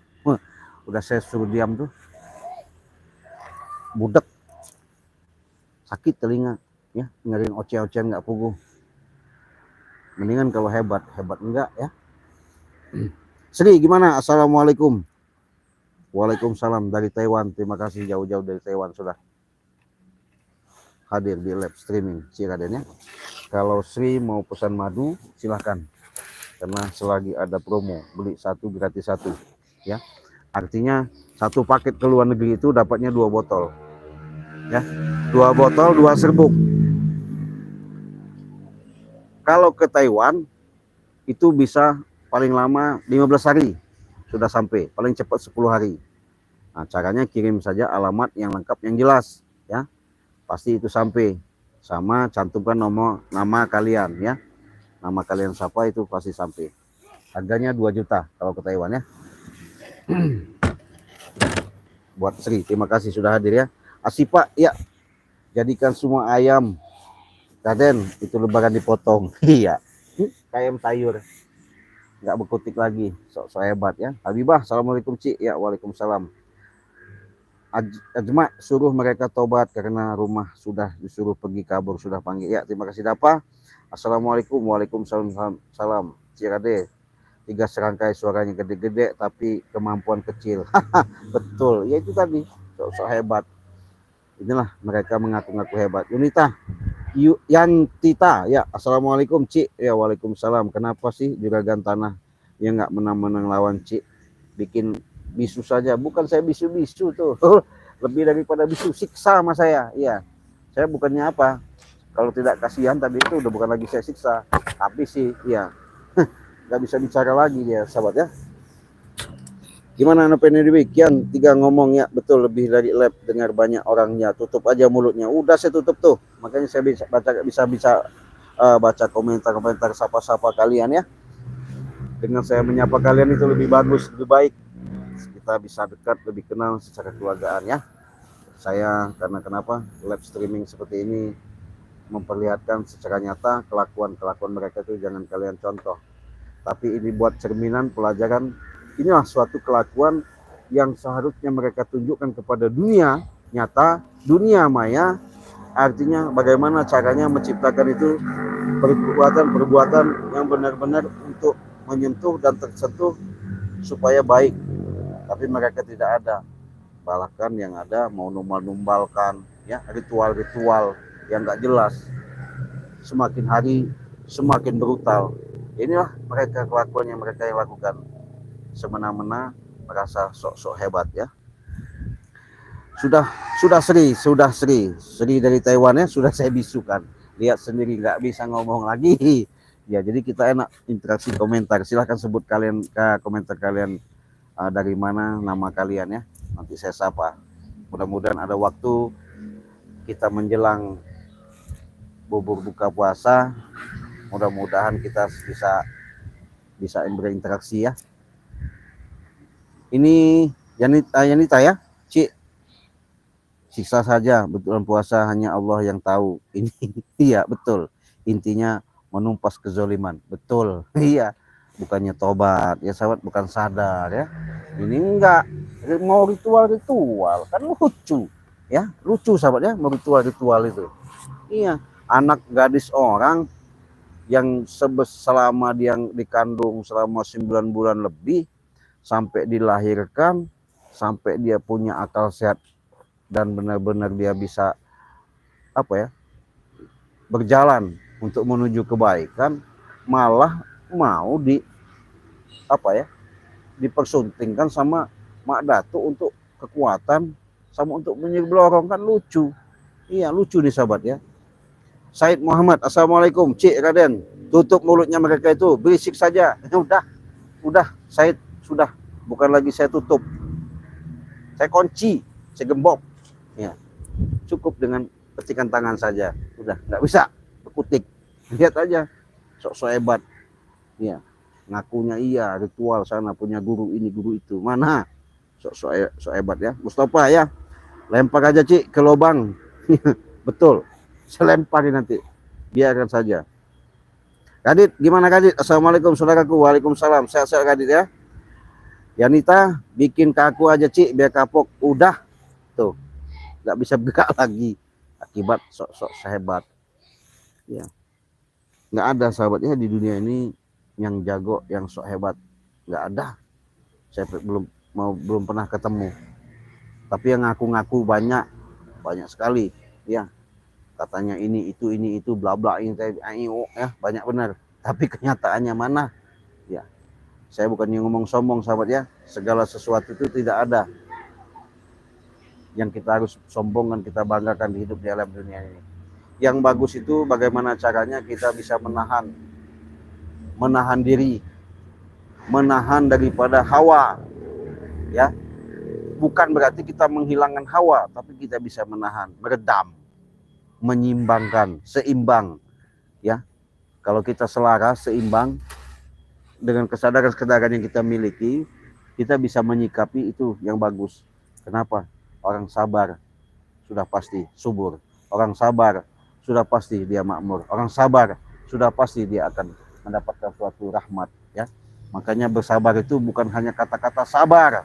Udah saya suruh diam tuh. Budek. Sakit telinga. Ya, dengerin oceh-ocehan nggak pugu. Mendingan kalau hebat enggak ya. Sri gimana? Assalamualaikum. Waalaikumsalam dari Taiwan. Terima kasih jauh-jauh dari Taiwan sudah hadir di live streaming Cik Raden ya. Kalau Sri mau pesan madu silahkan. Karena selagi ada promo beli 1 gratis 1 ya. Artinya 1 paket ke luar negeri itu dapatnya 2 botol. Ya. 2 botol 2 serbuk. Kalau ke Taiwan itu bisa paling lama 15 hari sudah sampai, paling cepat 10 hari. Nah, caranya kirim saja alamat yang lengkap yang jelas ya. Pasti itu sampai. Sama cantumkan nomor nama kalian ya. Nama kalian siapa itu pasti sampai. Harganya 2 juta kalau ke Taiwan ya. Buat Sri, terima kasih sudah hadir ya. Asipa ya, jadikan semua ayam Raden itu lebaran dipotong. Iya, kayak ayam sayur, nggak berkutik lagi. So hebat ya. Habibah, assalamualaikum Ci. Ya, waalaikumsalam. Ajma suruh mereka tobat karena rumah sudah disuruh pergi kabur, sudah panggil. Ya, terima kasih Dapa. Assalamualaikum, waalaikumsalam. Salam Cirade. 3 serangkai suaranya gede-gede tapi kemampuan kecil. Betul, ya itu tadi. So hebat. Inilah mereka mengaku-ngaku hebat. Yunita, Yantita, ya assalamualaikum Ci. Ya waalaikumsalam. Kenapa sih juragan tanah yang nggak menang-menang lawan Ci? Bikin bisu saja. Bukan saya bisu-bisu tuh. Lebih daripada bisu, siksa sama saya. Iya, saya bukannya apa. Kalau tidak kasihan tadi itu udah bukan lagi saya siksa. Tapi sih, ya nggak bisa bicara lagi dia, sahabat ya. Gimana Kian 3 ngomong ya, betul lebih dari lab, dengar banyak orangnya, tutup aja mulutnya. Udah saya tutup tuh, makanya saya bisa baca komentar-komentar sapa-sapa kalian ya. Dengan saya menyapa kalian itu lebih bagus, lebih baik. Kita bisa dekat, lebih kenal secara keluargaan ya. Saya karena kenapa live streaming seperti ini memperlihatkan secara nyata kelakuan mereka itu jangan kalian contoh. Tapi ini buat cerminan pelajaran. Inilah suatu kelakuan yang seharusnya mereka tunjukkan kepada dunia nyata, dunia maya. Artinya bagaimana caranya menciptakan itu perbuatan yang benar-benar untuk menyentuh dan tersentuh supaya baik. Tapi mereka tidak ada. Bahkan yang ada mau numbal-numbalkan ya, ritual-ritual yang nggak jelas. Semakin hari semakin brutal. Inilah mereka kelakuan yang mereka lakukan. Semena-mena merasa sok-sok hebat ya. Sudah Sri dari Taiwan ya, sudah saya bisukan. Lihat sendiri nggak bisa ngomong lagi. Ya, jadi kita enak interaksi komentar. Silahkan sebut kalian komentar kalian dari mana, nama kalian ya. Nanti saya sapa. Mudah-mudahan ada waktu kita menjelang bubur buka puasa. Mudah-mudahan kita bisa berinteraksi ya. Ini Yanita ya, Ci. Siksa saja, betulan puasa hanya Allah yang tahu. Ini iya betul. Intinya menumpas kezoliman. Betul. Iya. Bukannya tobat ya sahabat, bukan sadar ya. Ini enggak mau ritual kan lucu ya. Lucu sahabat ya, mau ritual itu. Iya, anak gadis orang yang selama dia dikandung selama 9 bulan lebih sampai dilahirkan, sampai dia punya akal sehat dan benar-benar dia bisa berjalan untuk menuju kebaikan, malah mau dipersuntingkan sama Mak Datu untuk kekuatan sama untuk menyeblorong, kan lucu. Iya, lucu nih sahabat ya. Said Muhammad, assalamualaikum Cik Raden, tutup mulutnya mereka itu, berisik saja. Udah Said, sudah, bukan lagi saya tutup, saya kunci, saya gembok ya, cukup dengan petikan tangan saja, udah nggak bisa berkutik. Lihat aja sok hebat ya, ngakunya iya ritual sana punya guru ini guru itu, mana sok hebat ya. Mustafa ya, lempar aja Cik ke lubang. Betul, saya lemparin nanti, biarkan saja. Kadit, gimana Kadit? Assalamualaikum saudaraku. Waalaikumsalam, sehat-sehat Kadit ya. Yanita, bikin kaku aja Cik biar kapok. Udah tuh, nggak bisa bergerak lagi akibat sok sehebat ya. Nggak ada sahabatnya di dunia ini yang jago, yang sok hebat, nggak ada. Saya belum pernah ketemu. Tapi yang ngaku-ngaku banyak sekali ya. Katanya ini itu bla bla ini ya, banyak benar. Tapi kenyataannya mana ya. Saya bukannya ngomong sombong sahabat ya, segala sesuatu itu tidak ada yang kita harus sombongkan, kita banggakan di hidup di alam dunia ini. yang bagus itu bagaimana caranya kita bisa menahan diri, menahan daripada hawa, ya. Bukan berarti kita menghilangkan hawa, tapi kita bisa menahan, meredam, menyimbangkan, seimbang, ya. Kalau kita selaras, seimbang dengan kesadaran-kesadaran yang kita miliki, kita bisa menyikapi itu yang bagus. Kenapa? Orang sabar sudah pasti subur. Orang sabar sudah pasti dia makmur. Orang sabar sudah pasti dia akan mendapatkan suatu rahmat, ya. Makanya bersabar itu bukan hanya kata-kata sabar,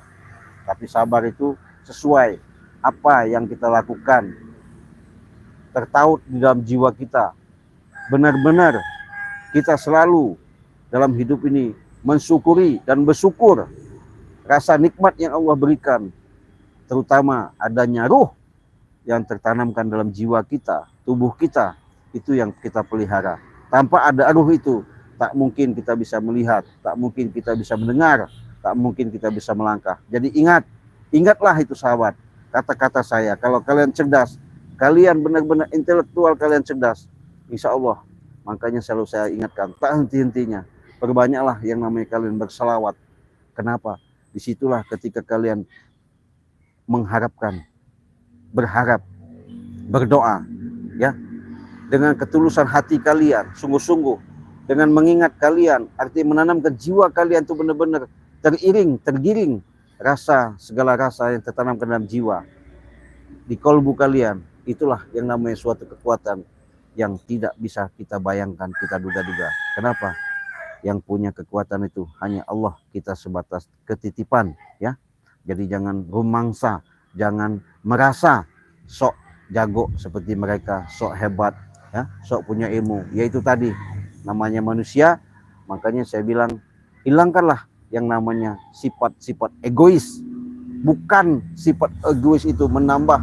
tapi sabar itu sesuai apa yang kita lakukan, tertaut di dalam jiwa kita. Benar-benar kita selalu dalam hidup ini mensyukuri dan bersyukur rasa nikmat yang Allah berikan, terutama adanya ruh yang tertanamkan dalam jiwa kita, tubuh kita, itu yang kita pelihara. Tanpa ada ruh itu, tak mungkin kita bisa melihat, tak mungkin kita bisa mendengar, tak mungkin kita bisa melangkah. Jadi ingatlah itu sahabat, kata-kata saya. Kalau kalian cerdas, kalian benar-benar intelektual, kalian cerdas, insya Allah. Makanya selalu saya ingatkan, tak henti-hentinya, perbanyaklah yang namanya kalian berselawat. Kenapa? Disitulah ketika kalian mengharapkan, berharap, berdoa, ya, dengan ketulusan hati kalian, sungguh-sungguh, dengan mengingat kalian, artinya menanamkan jiwa kalian itu benar-benar tergiring rasa, segala rasa yang tertanamkan dalam jiwa, di kolbu kalian. Itulah yang namanya suatu kekuatan yang tidak bisa kita bayangkan, kita duga-duga. Kenapa? Yang punya kekuatan itu hanya Allah, kita sebatas ketitipan, ya. Jadi jangan rumangsa, jangan merasa sok jago seperti mereka, sok hebat, ya, sok punya ilmu. Yaitu tadi namanya manusia. Makanya saya bilang, hilangkanlah yang namanya sifat-sifat egois. Bukan sifat egois itu menambah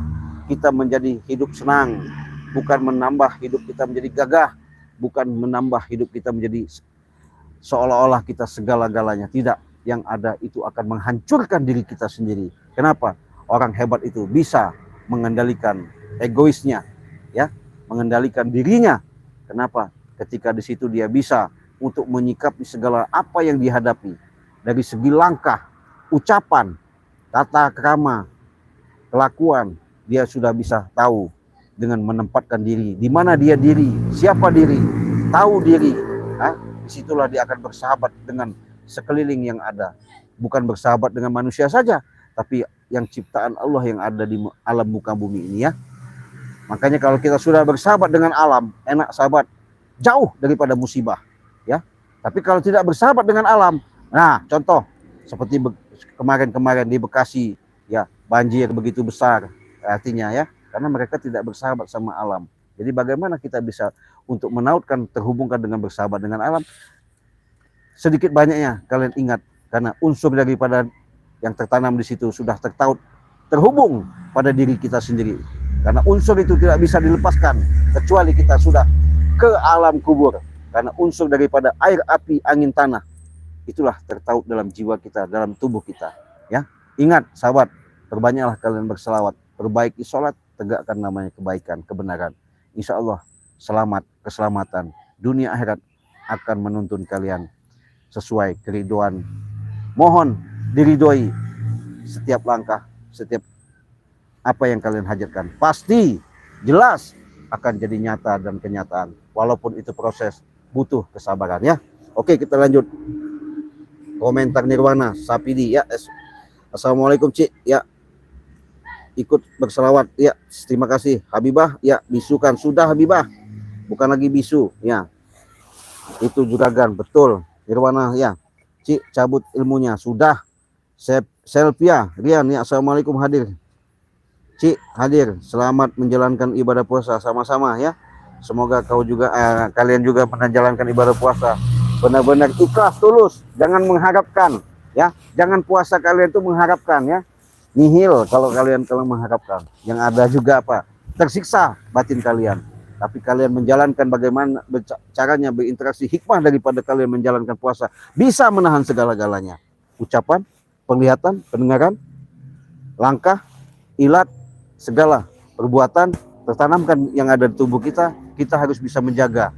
kita menjadi hidup senang, bukan menambah hidup kita menjadi gagah, bukan menambah hidup kita menjadi seolah-olah kita segala-galanya. Tidak, yang ada itu akan menghancurkan diri kita sendiri. Kenapa? Orang hebat itu bisa mengendalikan egoisnya, ya, mengendalikan dirinya. Kenapa? Ketika di situ dia bisa untuk menyikapi segala apa yang dihadapi, dari segi langkah, ucapan, tata krama, kelakuan, dia sudah bisa tahu dengan menempatkan diri, di mana dia diri, siapa diri, tahu diri. Disitulah dia akan bersahabat dengan sekeliling yang ada. Bukan bersahabat dengan manusia saja, tapi yang ciptaan Allah yang ada di alam muka bumi ini, ya. Makanya kalau kita sudah bersahabat dengan alam, enak sahabat, jauh daripada musibah, ya. Tapi kalau tidak bersahabat dengan alam, nah contoh seperti kemarin-kemarin di Bekasi, ya, banjir begitu besar, artinya, ya, karena mereka tidak bersahabat sama alam. Jadi bagaimana kita bisa untuk menautkan, terhubungkan dengan bersahabat dengan alam? Sedikit banyaknya kalian ingat, karena unsur daripada yang tertanam di situ sudah terhubung pada diri kita sendiri. Karena unsur itu tidak bisa dilepaskan kecuali kita sudah ke alam kubur. Karena unsur daripada air, api, angin, tanah, itulah tertaut dalam jiwa kita, dalam tubuh kita, ya. Ingat sahabat, perbanyaklah kalian berselawat, perbaiki sholat, tegakkan namanya kebaikan, kebenaran. Insya Allah selamat, keselamatan dunia akhirat akan menuntun kalian sesuai keriduan. Mohon diridhoi setiap langkah, setiap apa yang kalian hajatkan, pasti jelas akan jadi nyata dan kenyataan, walaupun itu proses, butuh kesabaran, ya. Oke, kita lanjut. Komentar Nirwana Sapidi, ya. Assalamualaikum Cik, ya, ikut berselawat, ya, terima kasih. Habibah, ya, bisukan sudah Habibah, bukan lagi bisu, ya, itu juragan, betul. Nirwana, ya, Cik, cabut ilmunya sudah. Selvia Rian, ya, assalamualaikum, hadir. Cik, hadir, selamat menjalankan ibadah puasa sama-sama, ya. Semoga kau juga kalian juga menjalankan ibadah puasa benar-benar ikhlas, tulus, jangan mengharapkan, ya, jangan puasa kalian itu mengharapkan, ya, nihil kalau kalian mengharapkan. Yang ada juga apa? Tersiksa batin kalian. Tapi kalian menjalankan bagaimana caranya berinteraksi, hikmah daripada kalian menjalankan puasa, bisa menahan segala-galanya. Ucapan, penglihatan, pendengaran, langkah, ilat, segala perbuatan, tertanamkan yang ada di tubuh kita, kita harus bisa menjaga.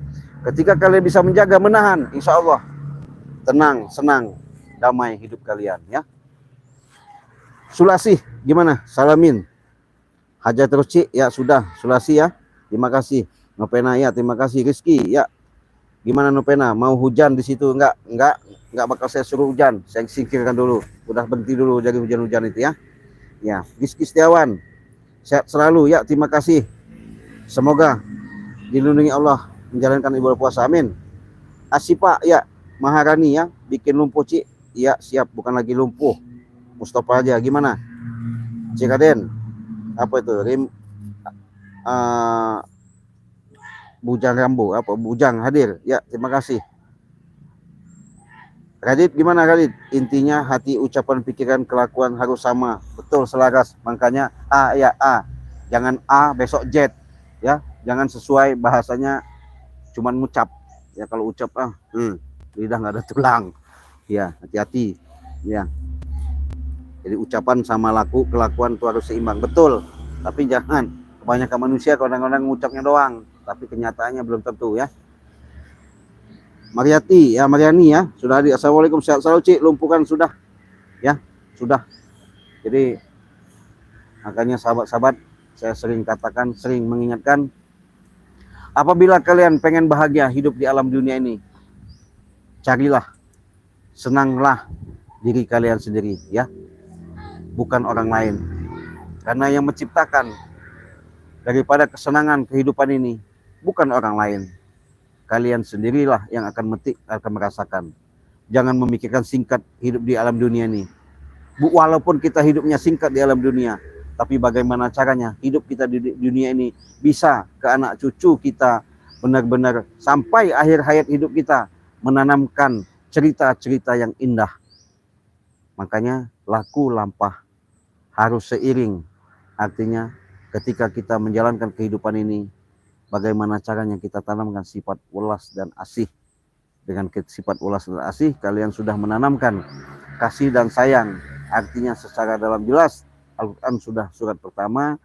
Ketika kalian bisa menjaga, menahan, insya Allah tenang, senang, damai hidup kalian ya. Sulasi gimana? Salamin. Haja terus Cik, ya sudah. Sulasi ya, terima kasih. Nopena ya, terima kasih. Rizky ya, gimana Nopena? Mau hujan di situ? Enggak bakal saya suruh hujan. Saya singkirkan dulu. Udah berhenti dulu dari hujan-hujan itu ya. Ya, Rizky Setiawan, sehat selalu ya, terima kasih. Semoga dilindungi Allah menjalankan ibadah puasa, amin. Asipa ya, Maharani ya, bikin lumpuh Cik. Ya siap, bukan lagi lumpuh. Mustafa aja, gimana? Cikaden, apa itu? Bujang Rambo, apa? Bujang hadir, ya terima kasih. Radit gimana Radit? Intinya hati, ucapan, pikiran, kelakuan harus sama, betul selaras. Makanya jangan A besok Z, ya. Jangan sesuai bahasanya, cuman ngucap. Ya kalau ucap lidah nggak ada tulang. Ya hati-hati. Ya. Jadi ucapan sama kelakuan itu harus seimbang, betul. Tapi jangan kebanyakan manusia kadang-kadang ngucapnya doang, tapi kenyataannya belum tentu ya. Mariati ya, Mariani ya, sudah hadir. Assalamualaikum, sehat selalu Cik. Lumpuhkan sudah ya, sudah. Jadi makanya sahabat-sahabat, saya sering katakan, sering mengingatkan, apabila kalian pengen bahagia hidup di alam dunia ini, carilah, senanglah diri kalian sendiri ya, bukan orang lain. Karena yang menciptakan daripada kesenangan kehidupan ini bukan orang lain. Kalian sendirilah yang akan merasakan. Jangan memikirkan singkat hidup di alam dunia ini. Walaupun kita hidupnya singkat di alam dunia, tapi bagaimana caranya hidup kita di dunia ini bisa ke anak cucu kita, benar-benar sampai akhir hayat hidup kita menanamkan cerita-cerita yang indah. Makanya laku lampah harus seiring. Artinya ketika kita menjalankan kehidupan ini, bagaimana caranya kita tanamkan sifat welas dan asih. Dengan sifat welas dan asih, kalian sudah menanamkan kasih dan sayang. Artinya secara dalam jelas, Al-Quran sudah surat pertama,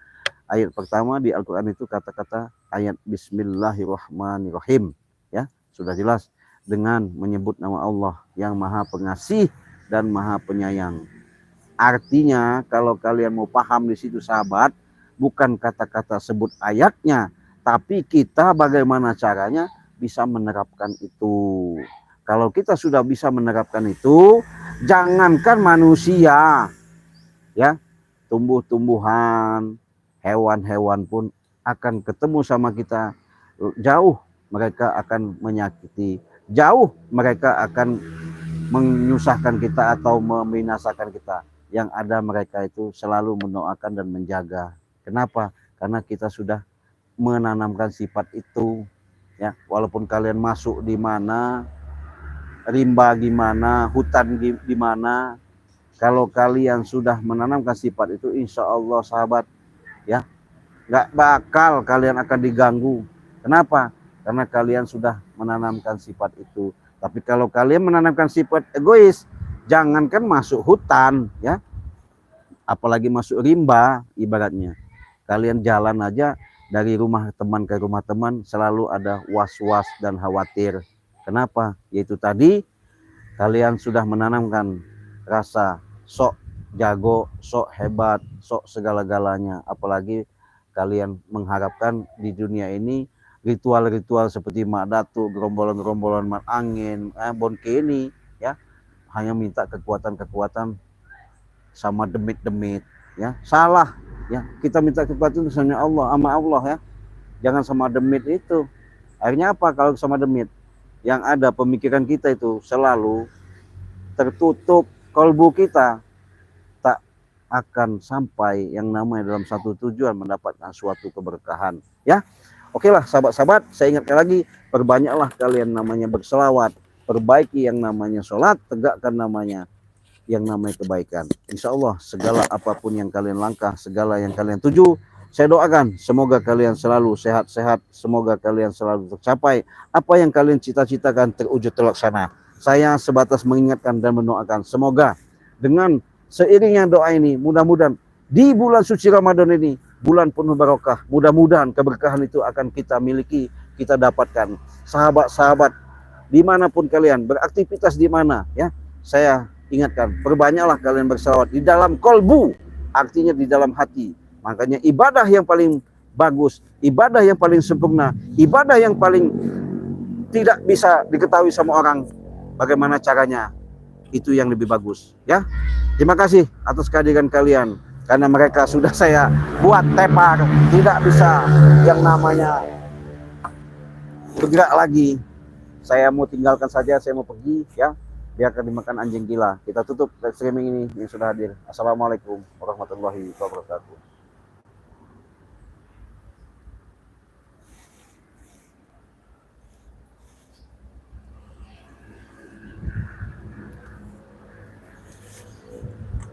ayat pertama di Al-Quran itu kata-kata ayat Bismillahirrahmanirrahim. Ya, sudah jelas dengan menyebut nama Allah yang Maha Pengasih dan Maha Penyayang. Artinya kalau kalian mau paham di situ sahabat, bukan kata-kata sebut ayatnya, tapi kita bagaimana caranya bisa menerapkan itu. Kalau kita sudah bisa menerapkan itu, jangankan manusia, ya, tumbuh-tumbuhan, hewan-hewan pun akan ketemu sama kita. Jauh mereka akan menyakiti, jauh mereka akan menyusahkan kita atau membinasakan kita. Yang ada mereka itu selalu mendoakan dan menjaga. Kenapa? Karena kita sudah menanamkan sifat itu ya. Walaupun kalian masuk di mana, rimba gimana, hutan di mana, kalau kalian sudah menanamkan sifat itu, insya Allah sahabat ya, nggak bakal kalian akan diganggu. Kenapa? Karena kalian sudah menanamkan sifat itu. Tapi kalau kalian menanamkan sifat egois, jangankan masuk hutan ya, apalagi masuk rimba ibaratnya. Kalian jalan aja dari rumah teman ke rumah teman selalu ada was-was dan khawatir. Kenapa? Yaitu tadi kalian sudah menanamkan rasa sok jago, sok hebat, sok segala-galanya. Apalagi kalian mengharapkan di dunia ini ritual-ritual seperti mak datu, gerombolan-gerombolan mak angin, bon kini ya, hanya minta kekuatan-kekuatan sama demit-demit ya. Salah. Ya, kita minta kekuatan sama Allah, ya. Jangan sama demit itu. Akhirnya apa kalau sama demit? Yang ada pemikiran kita itu selalu tertutup, kalbu kita tak akan sampai yang namanya dalam satu tujuan mendapatkan suatu keberkahan. Ya, oke lah sahabat-sahabat, saya ingatkan lagi, perbanyaklah kalian namanya berselawat, perbaiki yang namanya sholat, tegakkan namanya yang namanya kebaikan. Insya Allah segala apapun yang kalian langkah, segala yang kalian tuju, saya doakan semoga kalian selalu sehat-sehat, semoga kalian selalu tercapai apa yang kalian cita-citakan terwujud terlaksana. Saya sebatas mengingatkan dan mendoakan semoga dengan seiringnya doa ini, mudah-mudahan di bulan suci Ramadan ini bulan penuh barokah. Mudah-mudahan keberkahan itu akan kita miliki, kita dapatkan. Sahabat-sahabat, dimanapun kalian beraktivitas di mana, ya, saya ingatkan, perbanyaklah kalian berselawat di dalam kolbu, artinya di dalam hati. Makanya ibadah yang paling bagus, ibadah yang paling sempurna, ibadah yang paling tidak bisa diketahui sama orang bagaimana caranya, itu yang lebih bagus, ya. Terima kasih atas kehadiran kalian, karena mereka sudah saya buat tepar, tidak bisa yang namanya bergerak lagi. Saya mau tinggalkan saja, saya mau pergi, ya, biarkan dimakan anjing gila. Kita tutup live streaming ini yang sudah hadir. Assalamualaikum warahmatullahi wabarakatuh.